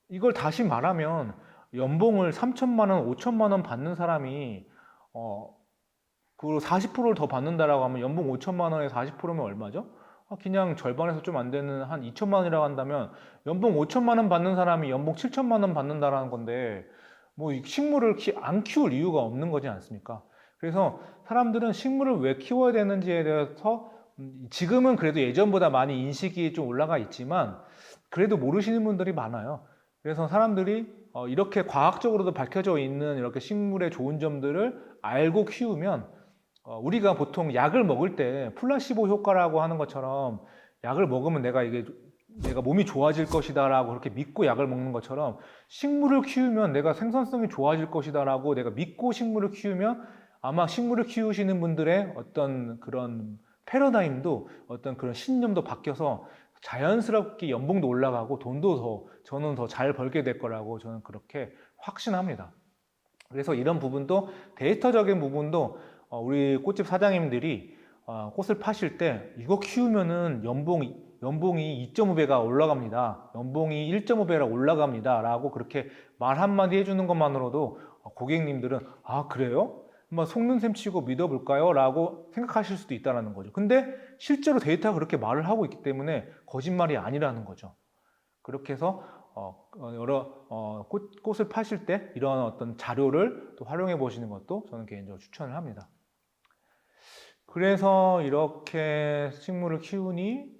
이걸 다시 말하면 연봉을 3천만 원, 5천만 원 받는 사람이 그 40%를 더 받는다라고 하면 연봉 5천만 원에 40%면 얼마죠? 그냥 절반에서 좀 안 되는 한 2천만 원이라고 한다면 연봉 5천만 원 받는 사람이 연봉 7천만 원 받는다라는 건데 뭐 식물을 안 키울 이유가 없는 거지 않습니까? 그래서 사람들은 식물을 왜 키워야 되는지에 대해서 지금은 그래도 예전보다 많이 인식이 좀 올라가 있지만 그래도 모르시는 분들이 많아요. 그래서 사람들이 이렇게 과학적으로도 밝혀져 있는 이렇게 식물의 좋은 점들을 알고 키우면 우리가 보통 약을 먹을 때 플라시보 효과라고 하는 것처럼 약을 먹으면 내가 몸이 좋아질 것이다라고 그렇게 믿고 약을 먹는 것처럼 식물을 키우면 내가 생산성이 좋아질 것이다라고 내가 믿고 식물을 키우면 아마 식물을 키우시는 분들의 어떤 그런 패러다임도 어떤 그런 신념도 바뀌어서 자연스럽게 연봉도 올라가고 돈도 저는 더 잘 벌게 될 거라고 저는 그렇게 확신합니다. 그래서 이런 부분도 데이터적인 부분도 우리 꽃집 사장님들이 꽃을 파실 때 이거 키우면은 연봉이 2.5배가 올라갑니다. 연봉이 1.5배가 올라갑니다. 라고 그렇게 말 한마디 해주는 것만으로도 고객님들은 그래요? 한번 속는 셈 치고 믿어볼까요? 라고 생각하실 수도 있다는 거죠. 근데 실제로 데이터가 그렇게 말을 하고 있기 때문에 거짓말이 아니라는 거죠. 그렇게 해서 꽃을 파실 때 이런 어떤 자료를 또 활용해 보시는 것도 저는 개인적으로 추천을 합니다. 그래서 이렇게 식물을 키우니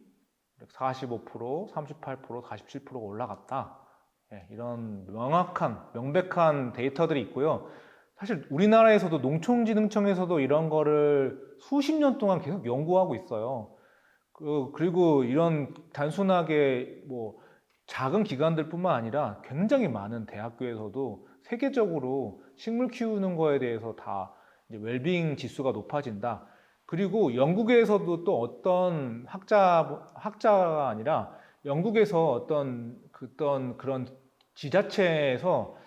45%, 38%, 47%가 올라갔다. 이런 명백한 데이터들이 있고요. 사실 우리나라에서도 농촌진흥청에서도 이런 거를 수십 년 동안 계속 연구하고 있어요. 그리고 이런 단순하게 뭐 작은 기관들뿐만 아니라 굉장히 많은 대학교에서도 세계적으로 식물 키우는 거에 대해서 다 웰빙 지수가 높아진다. 그리고 영국에서도 또 어떤 학자가 아니라 영국에서 어떤 그런 지자체에서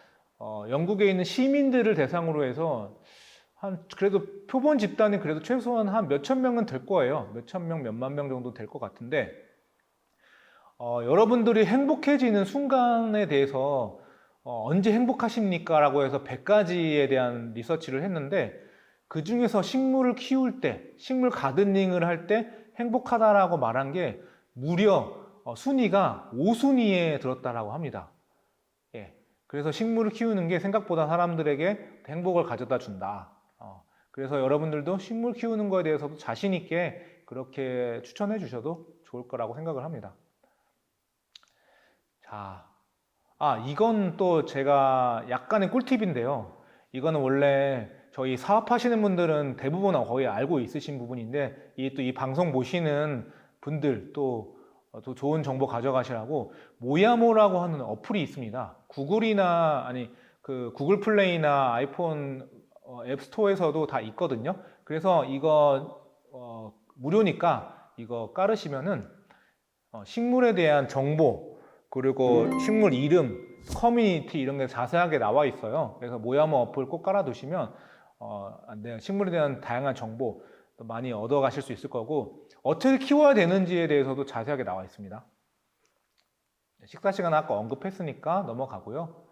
영국에 있는 시민들을 대상으로 해서 그래도 표본 집단이 그래도 최소한 한 몇천 명은 될 거예요. 몇천 명, 몇만 명 정도 될 것 같은데 여러분들이 행복해지는 순간에 대해서 언제 행복하십니까? 라고 해서 100가지에 대한 리서치를 했는데 그 중에서 식물을 키울 때, 식물 가드닝을 할 때 행복하다라고 말한 게 무려 순위가 5순위에 들었다라고 합니다. 그래서 식물을 키우는 게 생각보다 사람들에게 행복을 가져다 준다. 그래서 여러분들도 식물 키우는 거에 대해서도 자신 있게 그렇게 추천해 주셔도 좋을 거라고 생각을 합니다. 자, 이건 또 제가 약간의 꿀팁인데요. 이거는 원래 저희 사업하시는 분들은 대부분 거의 알고 있으신 부분인데 이 방송 보시는 분들 또 좋은 정보 가져가시라고 모야모라고 하는 어플이 있습니다. 구글 플레이나 아이폰 앱스토어에서도 다 있거든요. 그래서 이거 무료니까 이거 깔으시면은 식물에 대한 정보 그리고 식물 이름, 커뮤니티 이런 게 자세하게 나와 있어요. 그래서 모야모 어플 꼭 깔아두시면 식물에 대한 다양한 정보 많이 얻어가실 수 있을 거고 어떻게 키워야 되는지에 대해서도 자세하게 나와 있습니다. 식사 시간 아까 언급했으니까 넘어가고요.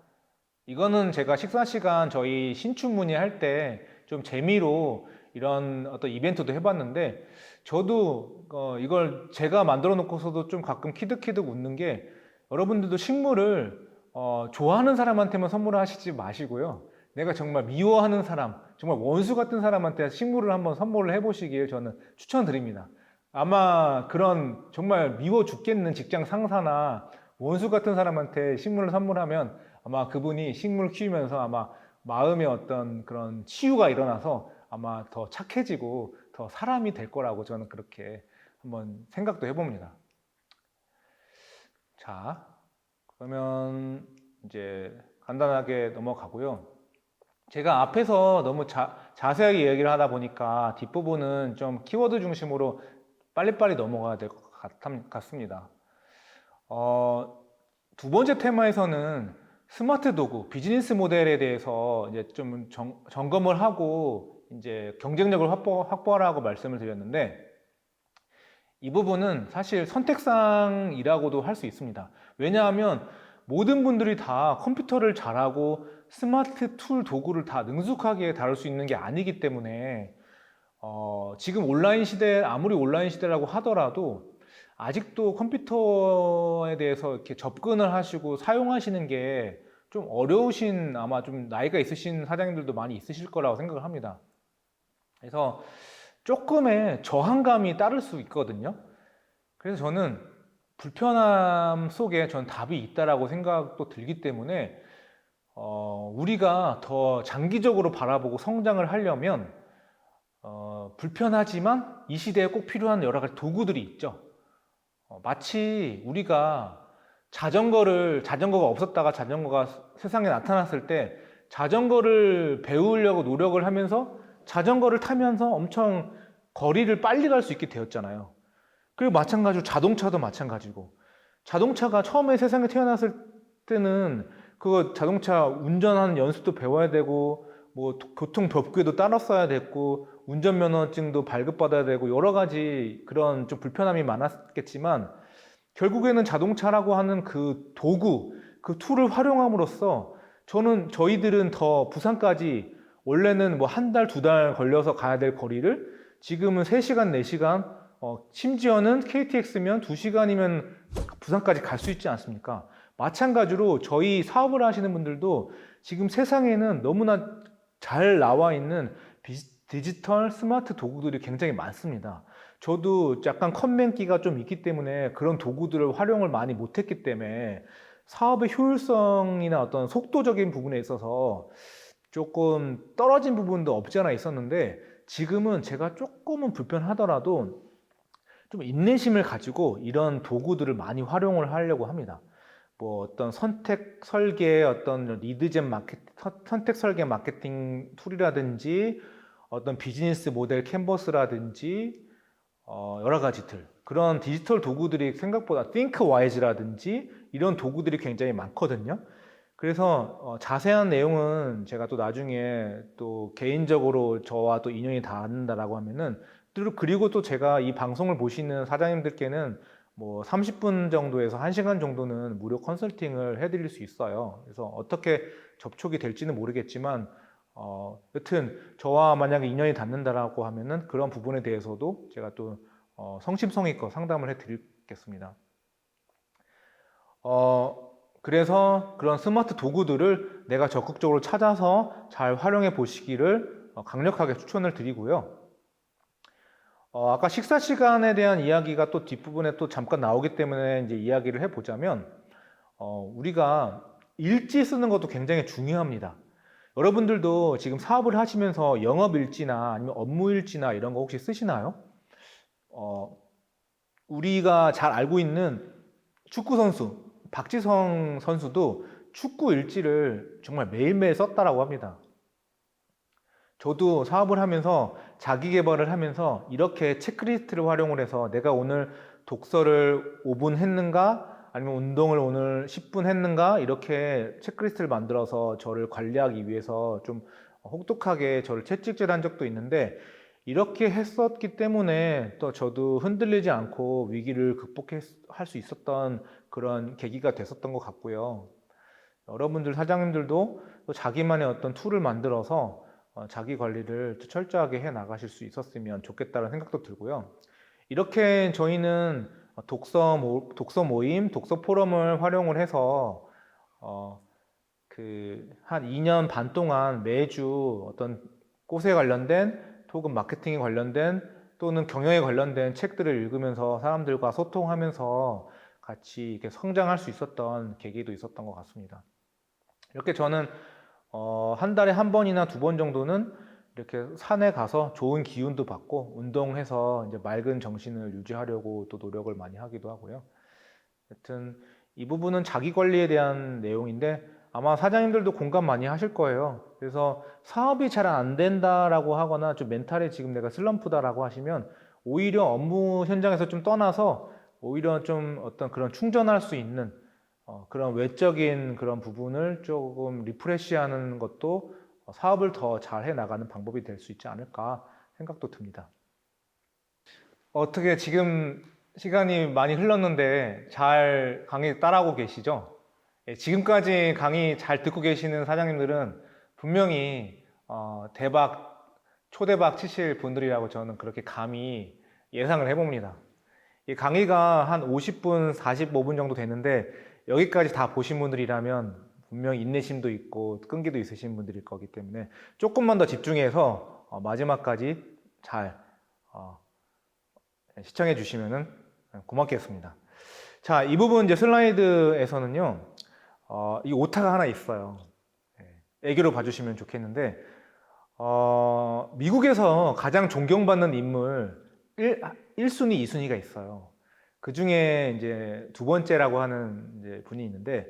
이거는 제가 식사 시간 저희 신축 문의할 때 좀 재미로 이런 어떤 이벤트도 해봤는데 저도 이걸 제가 만들어 놓고서도 좀 가끔 키득키득 웃는 게 여러분들도 식물을 좋아하는 사람한테만 선물을 하시지 마시고요. 내가 정말 미워하는 사람, 정말 원수 같은 사람한테 식물을 한번 선물을 해보시길 저는 추천드립니다. 아마 그런 정말 미워 죽겠는 직장 상사나 원수 같은 사람한테 식물을 선물하면 아마 그분이 식물 키우면서 아마 마음의 어떤 그런 치유가 일어나서 아마 더 착해지고 더 사람이 될 거라고 저는 그렇게 한번 생각도 해봅니다. 자, 그러면 이제 간단하게 넘어가고요. 제가 앞에서 너무 자세하게 이야기를 하다 보니까 뒷부분은 좀 키워드 중심으로 빨리빨리 넘어가야 될 것 같습니다. 두 번째 테마에서는 스마트 도구, 비즈니스 모델에 대해서 이제 좀 점검을 하고 이제 경쟁력을 확보하라고 말씀을 드렸는데 이 부분은 사실 선택상이라고도 할 수 있습니다. 왜냐하면 모든 분들이 다 컴퓨터를 잘하고 스마트 툴 도구를 다 능숙하게 다룰 수 있는 게 아니기 때문에 지금 온라인 시대, 아무리 온라인 시대라고 하더라도 아직도 컴퓨터에 대해서 이렇게 접근을 하시고 사용하시는 게 좀 어려우신 아마 좀 나이가 있으신 사장님들도 많이 있으실 거라고 생각을 합니다. 그래서 조금의 저항감이 따를 수 있거든요. 그래서 저는 불편함 속에 전 답이 있다라고 생각도 들기 때문에 우리가 더 장기적으로 바라보고 성장을 하려면 불편하지만 이 시대에 꼭 필요한 여러 가지 도구들이 있죠. 마치 우리가 자전거가 없었다가 자전거가 세상에 나타났을 때 자전거를 배우려고 노력을 하면서 자전거를 타면서 엄청 거리를 빨리 갈 수 있게 되었잖아요. 그리고 마찬가지로 자동차도 마찬가지고 자동차가 처음에 세상에 태어났을 때는 그거 자동차 운전하는 연습도 배워야 되고 뭐 교통법규도 따랐어야 됐고 운전면허증도 발급받아야 되고 여러 가지 그런 좀 불편함이 많았겠지만 결국에는 자동차라고 하는 그 도구, 그 툴을 활용함으로써 저희들은 더 부산까지 원래는 뭐 한 달, 두 달 걸려서 가야 될 거리를 지금은 3시간, 4시간, 심지어는 KTX면 2시간이면 부산까지 갈 수 있지 않습니까? 마찬가지로 저희 사업을 하시는 분들도 지금 세상에는 너무나 잘 나와 있는 디지털 스마트 도구들이 굉장히 많습니다. 저도 약간 컴맹기가 좀 있기 때문에 그런 도구들을 활용을 많이 못했기 때문에 사업의 효율성이나 어떤 속도적인 부분에 있어서 조금 떨어진 부분도 없지 않아 있었는데 지금은 제가 조금은 불편하더라도 좀 인내심을 가지고 이런 도구들을 많이 활용을 하려고 합니다. 뭐 어떤 선택 설계, 어떤 리드젠 선택 설계 마케팅 툴이라든지 어떤 비즈니스 모델 캔버스라든지 여러 가지들 그런 디지털 도구들이 생각보다 ThinkWise라든지 이런 도구들이 굉장히 많거든요. 그래서 자세한 내용은 제가 또 나중에 또 개인적으로 저와 또 인연이 닿는다라고 하면은 그리고 또 제가 이 방송을 보시는 사장님들께는 뭐 30분 정도에서 1시간 정도는 무료 컨설팅을 해드릴 수 있어요. 그래서 어떻게 접촉이 될지는 모르겠지만 여튼 저와 만약에 인연이 닿는다라고 하면은 그런 부분에 대해서도 제가 또 성심성의껏 상담을 해드리겠습니다. 그래서 그런 스마트 도구들을 내가 적극적으로 찾아서 잘 활용해 보시기를 강력하게 추천을 드리고요. 아까 식사 시간에 대한 이야기가 또 뒷부분에 또 잠깐 나오기 때문에 이제 이야기를 해보자면 우리가 일지 쓰는 것도 굉장히 중요합니다. 여러분들도 지금 사업을 하시면서 영업일지나 아니면 업무일지나 이런 거 혹시 쓰시나요? 우리가 잘 알고 있는 축구 선수 박지성 선수도 축구 일지를 정말 매일매일 썼다라고 합니다. 저도 사업을 하면서 자기 개발을 하면서 이렇게 체크리스트를 활용을 해서 내가 오늘 독서를 5분 했는가 아니면 운동을 오늘 10분 했는가 이렇게 체크리스트를 만들어서 저를 관리하기 위해서 좀 혹독하게 저를 채찍질한 적도 있는데 이렇게 했었기 때문에 또 저도 흔들리지 않고 위기를 극복할 수 있었던 그런 계기가 됐었던 것 같고요. 여러분들 사장님들도 또 자기만의 어떤 툴을 만들어서 자기 관리를 철저하게 해 나가실 수 있었으면 좋겠다는 생각도 들고요. 이렇게 저희는 독서 모임, 독서 포럼을 활용을 해서 한 2년 반 동안 매주 어떤 꽃에 관련된 혹은 마케팅에 관련된 또는 경영에 관련된 책들을 읽으면서 사람들과 소통하면서 같이 이렇게 성장할 수 있었던 계기도 있었던 것 같습니다. 이렇게 저는 한 달에 한 번이나 두 번 정도는 이렇게 산에 가서 좋은 기운도 받고 운동해서 이제 맑은 정신을 유지하려고 또 노력을 많이 하기도 하고요. 하여튼 이 부분은 자기 관리에 대한 내용인데 아마 사장님들도 공감 많이 하실 거예요. 그래서 사업이 잘 안 된다라고 하거나 좀 멘탈에 지금 내가 슬럼프다라고 하시면 오히려 업무 현장에서 좀 떠나서 오히려 좀 어떤 그런 충전할 수 있는 그런 외적인 그런 부분을 조금 리프레시하는 것도 사업을 더 잘 해 나가는 방법이 될 수 있지 않을까 생각도 듭니다. 어떻게 지금 시간이 많이 흘렀는데 잘 강의 따라하고 계시죠? 예, 지금까지 강의 잘 듣고 계시는 사장님들은 분명히 대박, 초대박 치실 분들이라고 저는 그렇게 감히 예상을 해봅니다. 이 강의가 한 50분, 45분 정도 되는데 여기까지 다 보신 분들이라면 분명히 인내심도 있고 끈기도 있으신 분들일 거기 때문에 조금만 더 집중해서 마지막까지 잘 시청해 주시면 고맙겠습니다. 자, 이 부분 이제 슬라이드에서는요, 이 오타가 하나 있어요. 애교로 봐주시면 좋겠는데, 미국에서 가장 존경받는 인물 1순위, 2순위가 있어요. 그 중에 이제 두 번째라고 하는 이제 분이 있는데,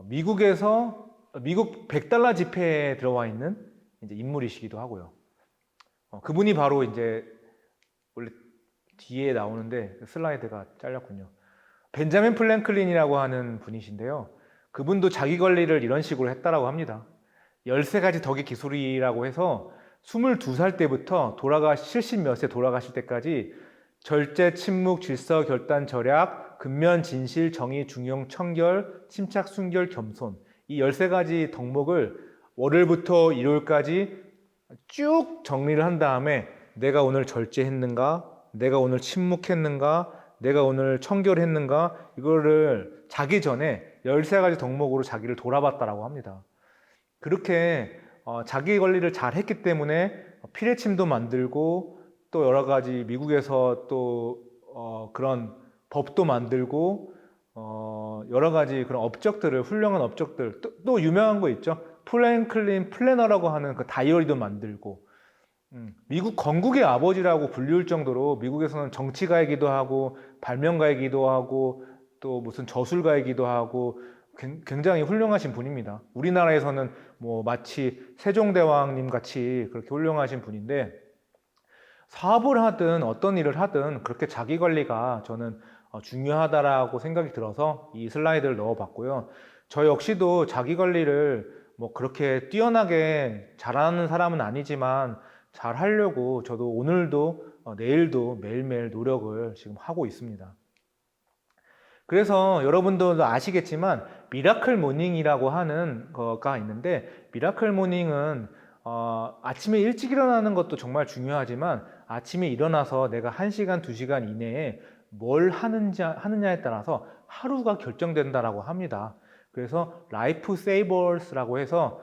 미국 100달러 지폐에 들어와 있는 이제 인물이시기도 하고요. 그분이 바로 이제 원래 뒤에 나오는데 슬라이드가 잘렸군요. 벤자민 플랭클린이라고 하는 분이신데요. 그분도 자기 관리를 이런 식으로 했다라고 합니다. 13가지 덕의 기술이라고 해서 22살 때부터 70 몇 세 돌아가실 때까지 절제, 침묵, 질서, 결단, 절약, 근면, 진실, 정의, 중용, 청결, 침착, 순결, 겸손, 이 13가지 덕목을 월요일부터 일요일까지 쭉 정리를 한 다음에 내가 오늘 절제했는가, 내가 오늘 침묵했는가, 내가 오늘 청결했는가, 이거를 자기 전에 13가지 덕목으로 자기를 돌아봤다라고 합니다. 그렇게 자기 관리를 잘 했기 때문에 피레침도 만들고 또 여러 가지 미국에서 또 그런 법도 만들고 여러 가지 그런 업적들을, 훌륭한 업적들, 또 유명한 거 있죠. 플랭클린 플래너라고 하는 그 다이어리도 만들고, 미국 건국의 아버지라고 불리울 정도로 미국에서는 정치가이기도 하고 발명가이기도 하고 또 무슨 저술가이기도 하고 굉장히 훌륭하신 분입니다. 우리나라에서는 뭐 마치 세종대왕님 같이 그렇게 훌륭하신 분인데, 사업을 하든 어떤 일을 하든 그렇게 자기 관리가 저는 중요하다라고 생각이 들어서 이 슬라이드를 넣어봤고요. 저 역시도 자기 관리를 뭐 그렇게 뛰어나게 잘하는 사람은 아니지만 잘 하려고 저도 오늘도 내일도 매일매일 노력을 지금 하고 있습니다. 그래서 여러분들도 아시겠지만 미라클 모닝이라고 하는 거가 있는데, 미라클 모닝은 아침에 일찍 일어나는 것도 정말 중요하지만 아침에 일어나서 내가 1시간, 2시간 이내에 뭘 하느냐에 따라서 하루가 결정된다라고 합니다. 그래서 라이프 세이버스라고 해서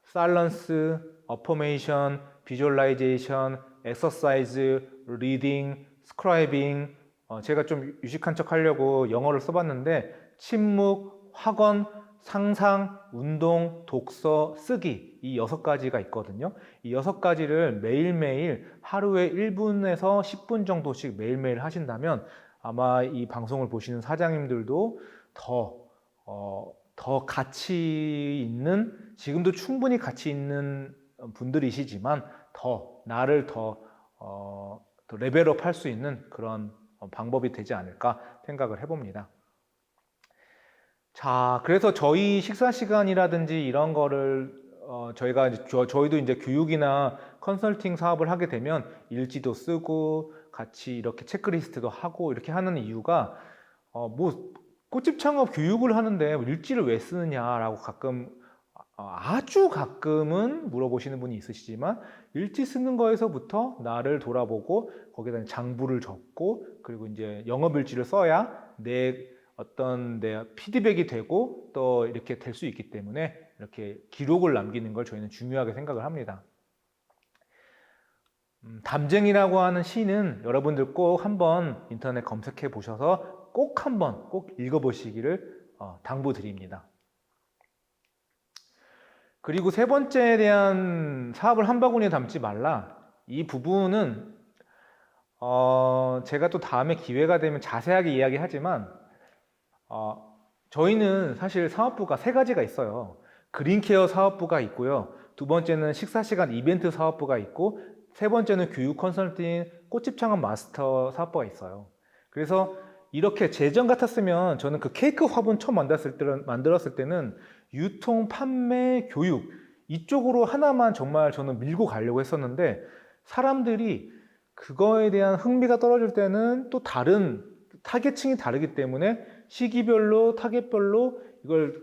사일런스, 어퍼메이션, 비주얼라이제이션, 엑서사이즈, 리딩, 스크라이빙, 제가 좀 유식한 척 하려고 영어를 써봤는데 침묵, 확언, 상상, 운동, 독서, 쓰기, 이 6가지가 있거든요. 이 6가지를 매일매일 하루에 1분에서 10분 정도씩 매일매일 하신다면 아마 이 방송을 보시는 사장님들도 더 가치 있는, 지금도 충분히 가치 있는 분들이시지만 나를 더 레벨업 할 수 있는 그런 방법이 되지 않을까 생각을 해봅니다. 자, 그래서 저희 식사 시간이라든지 이런 거를 저희도 이제 교육이나 컨설팅 사업을 하게 되면 일지도 쓰고 같이 이렇게 체크리스트도 하고 이렇게 하는 이유가 뭐 꽃집 창업 교육을 하는데 일지를 왜 쓰느냐라고 가끔 아주 가끔은 물어보시는 분이 있으시지만, 일지 쓰는 거에서부터 나를 돌아보고 거기다 장부를 적고 그리고 이제 영업일지를 써야 내 피드백이 되고 또 이렇게 될 수 있기 때문에 이렇게 기록을 남기는 걸 저희는 중요하게 생각을 합니다. 담쟁이라고 하는 시는 여러분들 꼭 한번 인터넷 검색해 보셔서 꼭 한번 꼭 읽어보시기를 당부드립니다. 그리고 세 번째에 대한 사업을 한 바구니에 담지 말라. 이 부분은 제가 또 다음에 기회가 되면 자세하게 이야기하지만 저희는 사실 사업부가 세 가지가 있어요. 그린케어 사업부가 있고요. 두 번째는 식사시간 이벤트 사업부가 있고 세 번째는 교육 컨설팅 꽃집 창업 마스터 사업부가 있어요. 그래서 이렇게 재정 같았으면 저는 그 케이크 화분 처음 만들었을 때는 유통, 판매, 교육 이쪽으로 하나만 정말 저는 밀고 가려고 했었는데 사람들이 그거에 대한 흥미가 떨어질 때는 또 다른 타겟층이 다르기 때문에 시기별로 타겟별로 이걸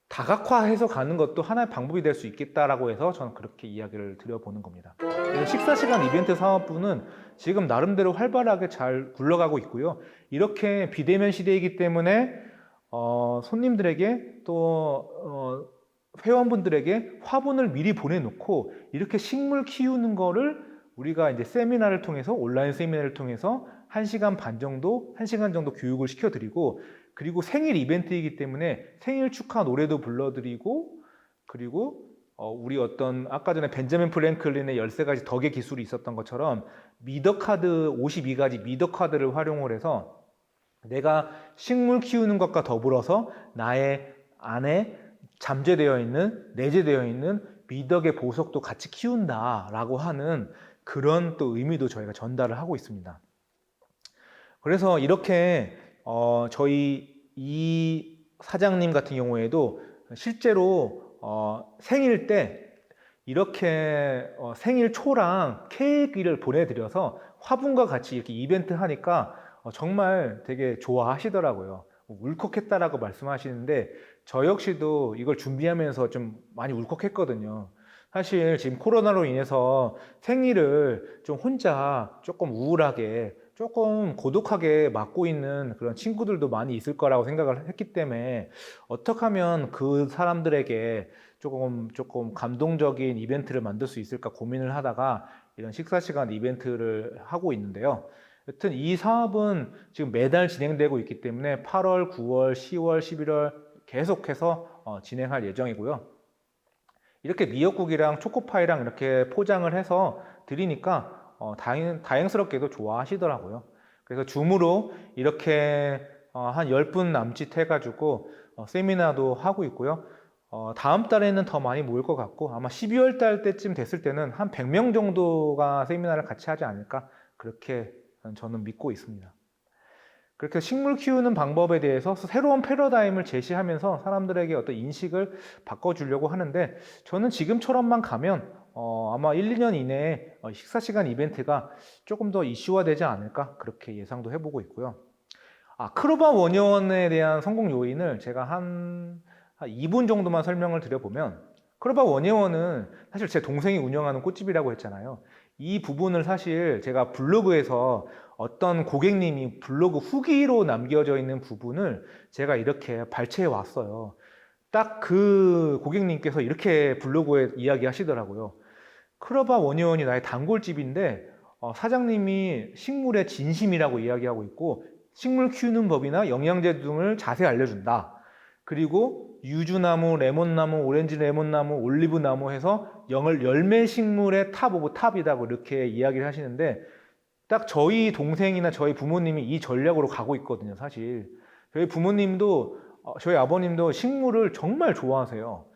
다각화해서 가는 것도 하나의 방법이 될 수 있겠다라고 해서 저는 그렇게 이야기를 드려보는 겁니다. 그래서 식사시간 이벤트 사업부는 지금 나름대로 활발하게 잘 굴러가고 있고요. 이렇게 비대면 시대이기 때문에 손님들에게 또 회원분들에게 화분을 미리 보내놓고 이렇게 식물 키우는 거를 우리가 이제 세미나를 통해서 온라인 세미나를 통해서 1시간 반 정도, 1시간 정도 교육을 시켜드리고 그리고 생일 이벤트이기 때문에 생일 축하 노래도 불러드리고 그리고 우리 어떤 아까 전에 벤자민 프랭클린의 13가지 덕의 기술이 있었던 것처럼 미더카드 52가지 미더카드를 활용을 해서 내가 식물 키우는 것과 더불어서 나의 안에 잠재되어 있는 내재되어 있는 미덕의 보석도 같이 키운다라고 하는 그런 또 의미도 저희가 전달을 하고 있습니다. 그래서 이렇게 저희 이 사장님 같은 경우에도 실제로 생일 때 이렇게 생일 초랑 케이크를 보내드려서 화분과 같이 이렇게 이벤트 하니까 정말 되게 좋아하시더라고요. 울컥했다라고 말씀하시는데 저 역시도 이걸 준비하면서 좀 많이 울컥했거든요. 사실 지금 코로나로 인해서 생일을 좀 혼자 조금 우울하게 조금 고독하게 맞고 있는 그런 친구들도 많이 있을 거라고 생각을 했기 때문에 어떻게 하면 그 사람들에게 조금 감동적인 이벤트를 만들 수 있을까 고민을 하다가 이런 식사시간 이벤트를 하고 있는데요. 여튼 이 사업은 지금 매달 진행되고 있기 때문에 8월, 9월, 10월, 11월 계속해서 진행할 예정이고요. 이렇게 미역국이랑 초코파이랑 이렇게 포장을 해서 드리니까 다행스럽게도 좋아하시더라고요. 그래서 줌으로 이렇게 한 10분 남짓 해가지고 세미나도 하고 있고요. 다음 달에는 더 많이 모일 것 같고 아마 12월 달 때쯤 됐을 때는 한 100명 정도가 세미나를 같이 하지 않을까 그렇게 저는 믿고 있습니다. 그렇게 식물 키우는 방법에 대해서 새로운 패러다임을 제시하면서 사람들에게 어떤 인식을 바꿔주려고 하는데 저는 지금처럼만 가면 아마 1, 2년 이내에 식사시간 이벤트가 조금 더 이슈화되지 않을까 그렇게 예상도 해보고 있고요. 크로바 원예원에 대한 성공 요인을 제가 한 2분 정도만 설명을 드려보면 크로바 원예원은 사실 제 동생이 운영하는 꽃집이라고 했잖아요. 이 부분을 사실 제가 블로그에서 어떤 고객님이 블로그 후기로 남겨져 있는 부분을 제가 이렇게 발췌해 왔어요. 딱 그 고객님께서 이렇게 블로그에 이야기하시더라고요. 크로바 원예원이 나의 단골집인데 사장님이 식물의 진심이라고 이야기하고 있고 식물 키우는 법이나 영양제 등을 자세히 알려준다. 그리고 유주나무, 레몬나무, 오렌지 레몬나무, 올리브나무 해서 열매 식물의 탑 오브 탑이라고 이렇게 이야기를 하시는데 딱 저희 동생이나 저희 부모님이 이 전략으로 가고 있거든요, 사실. 저희 부모님도, 저희 아버님도 식물을 정말 좋아하세요.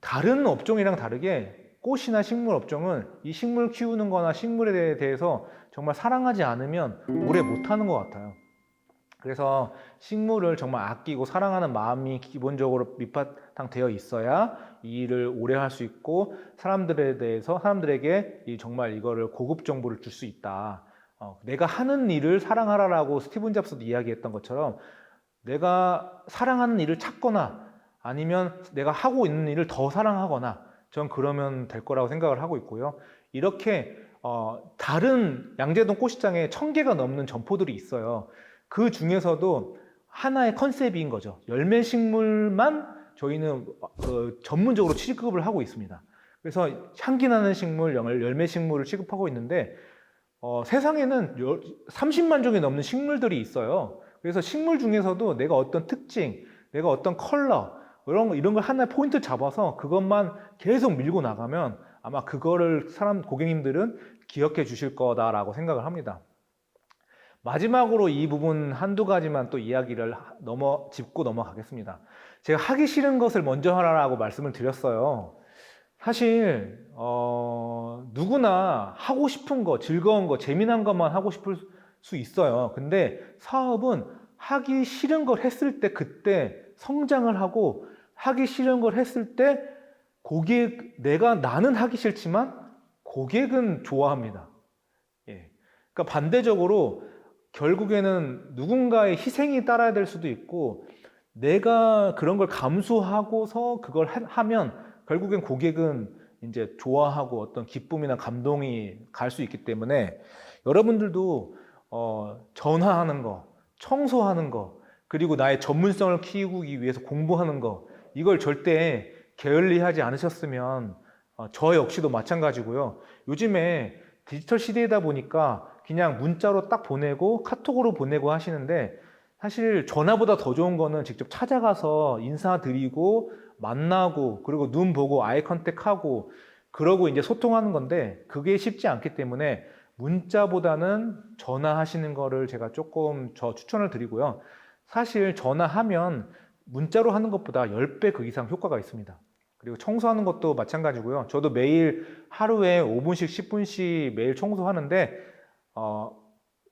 다른 업종이랑 다르게 꽃이나 식물 업종은 이 식물 키우는 거나 식물에 대해서 정말 사랑하지 않으면 오래 못하는 것 같아요. 그래서 식물을 정말 아끼고 사랑하는 마음이 기본적으로 밑바탕 되어 있어야 이 일을 오래 할 수 있고 사람들에게 정말 이거를 고급 정보를 줄 수 있다. 내가 하는 일을 사랑하라라고 스티븐 잡스도 이야기했던 것처럼 내가 사랑하는 일을 찾거나 아니면 내가 하고 있는 일을 더 사랑하거나 전 그러면 될 거라고 생각을 하고 있고요. 이렇게 다른 양재동 꽃시장에 1000개가 넘는 점포들이 있어요. 그 중에서도 하나의 컨셉인 거죠. 열매 식물만 저희는 전문적으로 취급을 하고 있습니다. 그래서 향기 나는 식물, 열매 식물을 취급하고 있는데 세상에는 30만 종이 넘는 식물들이 있어요. 그래서 식물 중에서도 내가 어떤 특징, 내가 어떤 컬러, 이런 걸 하나의 포인트 잡아서 그것만 계속 밀고 나가면 아마 그거를 고객님들은 기억해 주실 거다라고 생각을 합니다. 마지막으로 이 부분 한두 가지만 또 이야기를 짚고 넘어가겠습니다. 제가 하기 싫은 것을 먼저 하라고 말씀을 드렸어요. 사실 누구나 하고 싶은 거, 즐거운 거, 재미난 것만 하고 싶을 수 있어요. 근데 사업은 하기 싫은 걸 했을 때 그때 성장을 하고, 하기 싫은 걸 했을 때 나는 하기 싫지만 고객은 좋아합니다. 예. 그러니까 반대적으로 결국에는 누군가의 희생이 따라야 될 수도 있고, 내가 그런 걸 감수하고서 그걸 하면 결국엔 고객은 이제 좋아하고 어떤 기쁨이나 감동이 갈 수 있기 때문에 여러분들도 전화하는 거, 청소하는 거, 그리고 나의 전문성을 키우기 위해서 공부하는 거, 이걸 절대 게을리하지 않으셨으면 저 역시도 마찬가지고요. 요즘에 디지털 시대이다 보니까 그냥 문자로 딱 보내고 카톡으로 보내고 하시는데, 사실 전화보다 더 좋은 거는 직접 찾아가서 인사드리고 만나고, 그리고 눈 보고 아이 컨택하고 그러고 이제 소통하는 건데, 그게 쉽지 않기 때문에 문자보다는 전화하시는 거를 제가 조금 추천을 드리고요. 사실 전화하면 문자로 하는 것보다 10배 그 이상 효과가 있습니다. 그리고 청소하는 것도 마찬가지고요. 저도 매일 하루에 5분씩 10분씩 매일 청소하는데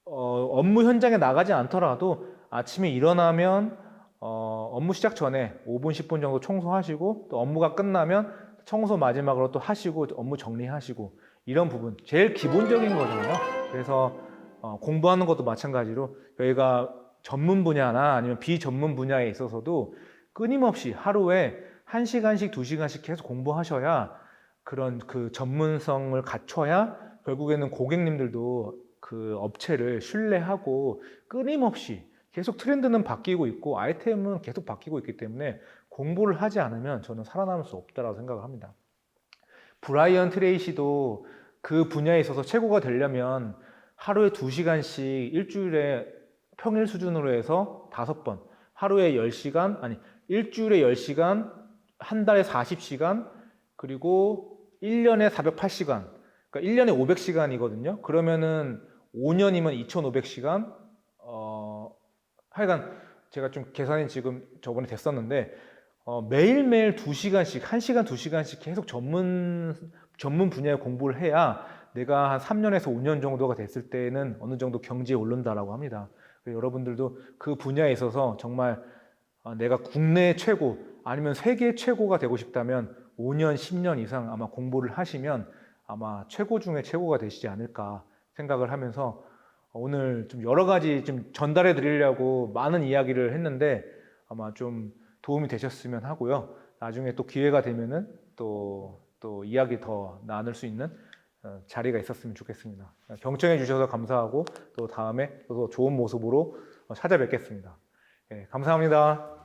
업무 현장에 나가지 않더라도 아침에 일어나면 업무 시작 전에 5분 10분 정도 청소하시고, 또 업무가 끝나면 청소 마지막으로 또 하시고 업무 정리하시고, 이런 부분 제일 기본적인 거잖아요. 그래서 공부하는 것도 마찬가지로 저희가 전문 분야나 아니면 비전문 분야에 있어서도 끊임없이 하루에 1시간씩 2시간씩 계속 공부하셔야, 그런 그 전문성을 갖춰야 결국에는 고객님들도 그 업체를 신뢰하고, 끊임없이 계속 트렌드는 바뀌고 있고 아이템은 계속 바뀌고 있기 때문에 공부를 하지 않으면 저는 살아남을 수 없다고 생각을 합니다. 브라이언 트레이시도 그 분야에 있어서 최고가 되려면 하루에 2시간씩 일주일에 평일 수준으로 해서 5번, 하루에 10시간, 아니 일주일에 10시간, 한 달에 40시간, 그리고 1년에 408시간, 그러니까 1년에 500시간이거든요. 그러면은 5년이면 2500시간, 하여간 제가 좀 계산이 지금 저번에 됐었는데, 매일매일 2시간씩, 1시간, 2시간씩 계속 전문 분야의 공부를 해야 내가 한 3년에서 5년 정도가 됐을 때는 어느 정도 경지에 오른다라고 합니다. 여러분들도 그 분야에 있어서 정말 내가 국내 최고 아니면 세계 최고가 되고 싶다면 5년, 10년 이상 아마 공부를 하시면 아마 최고 중에 최고가 되시지 않을까 생각을 하면서, 오늘 좀 여러 가지 좀 전달해 드리려고 많은 이야기를 했는데 아마 좀 도움이 되셨으면 하고요. 나중에 또 기회가 되면은 또 이야기 더 나눌 수 있는 자리가 있었으면 좋겠습니다. 경청해 주셔서 감사하고, 또 다음에 또 좋은 모습으로 찾아뵙겠습니다. 네, 감사합니다.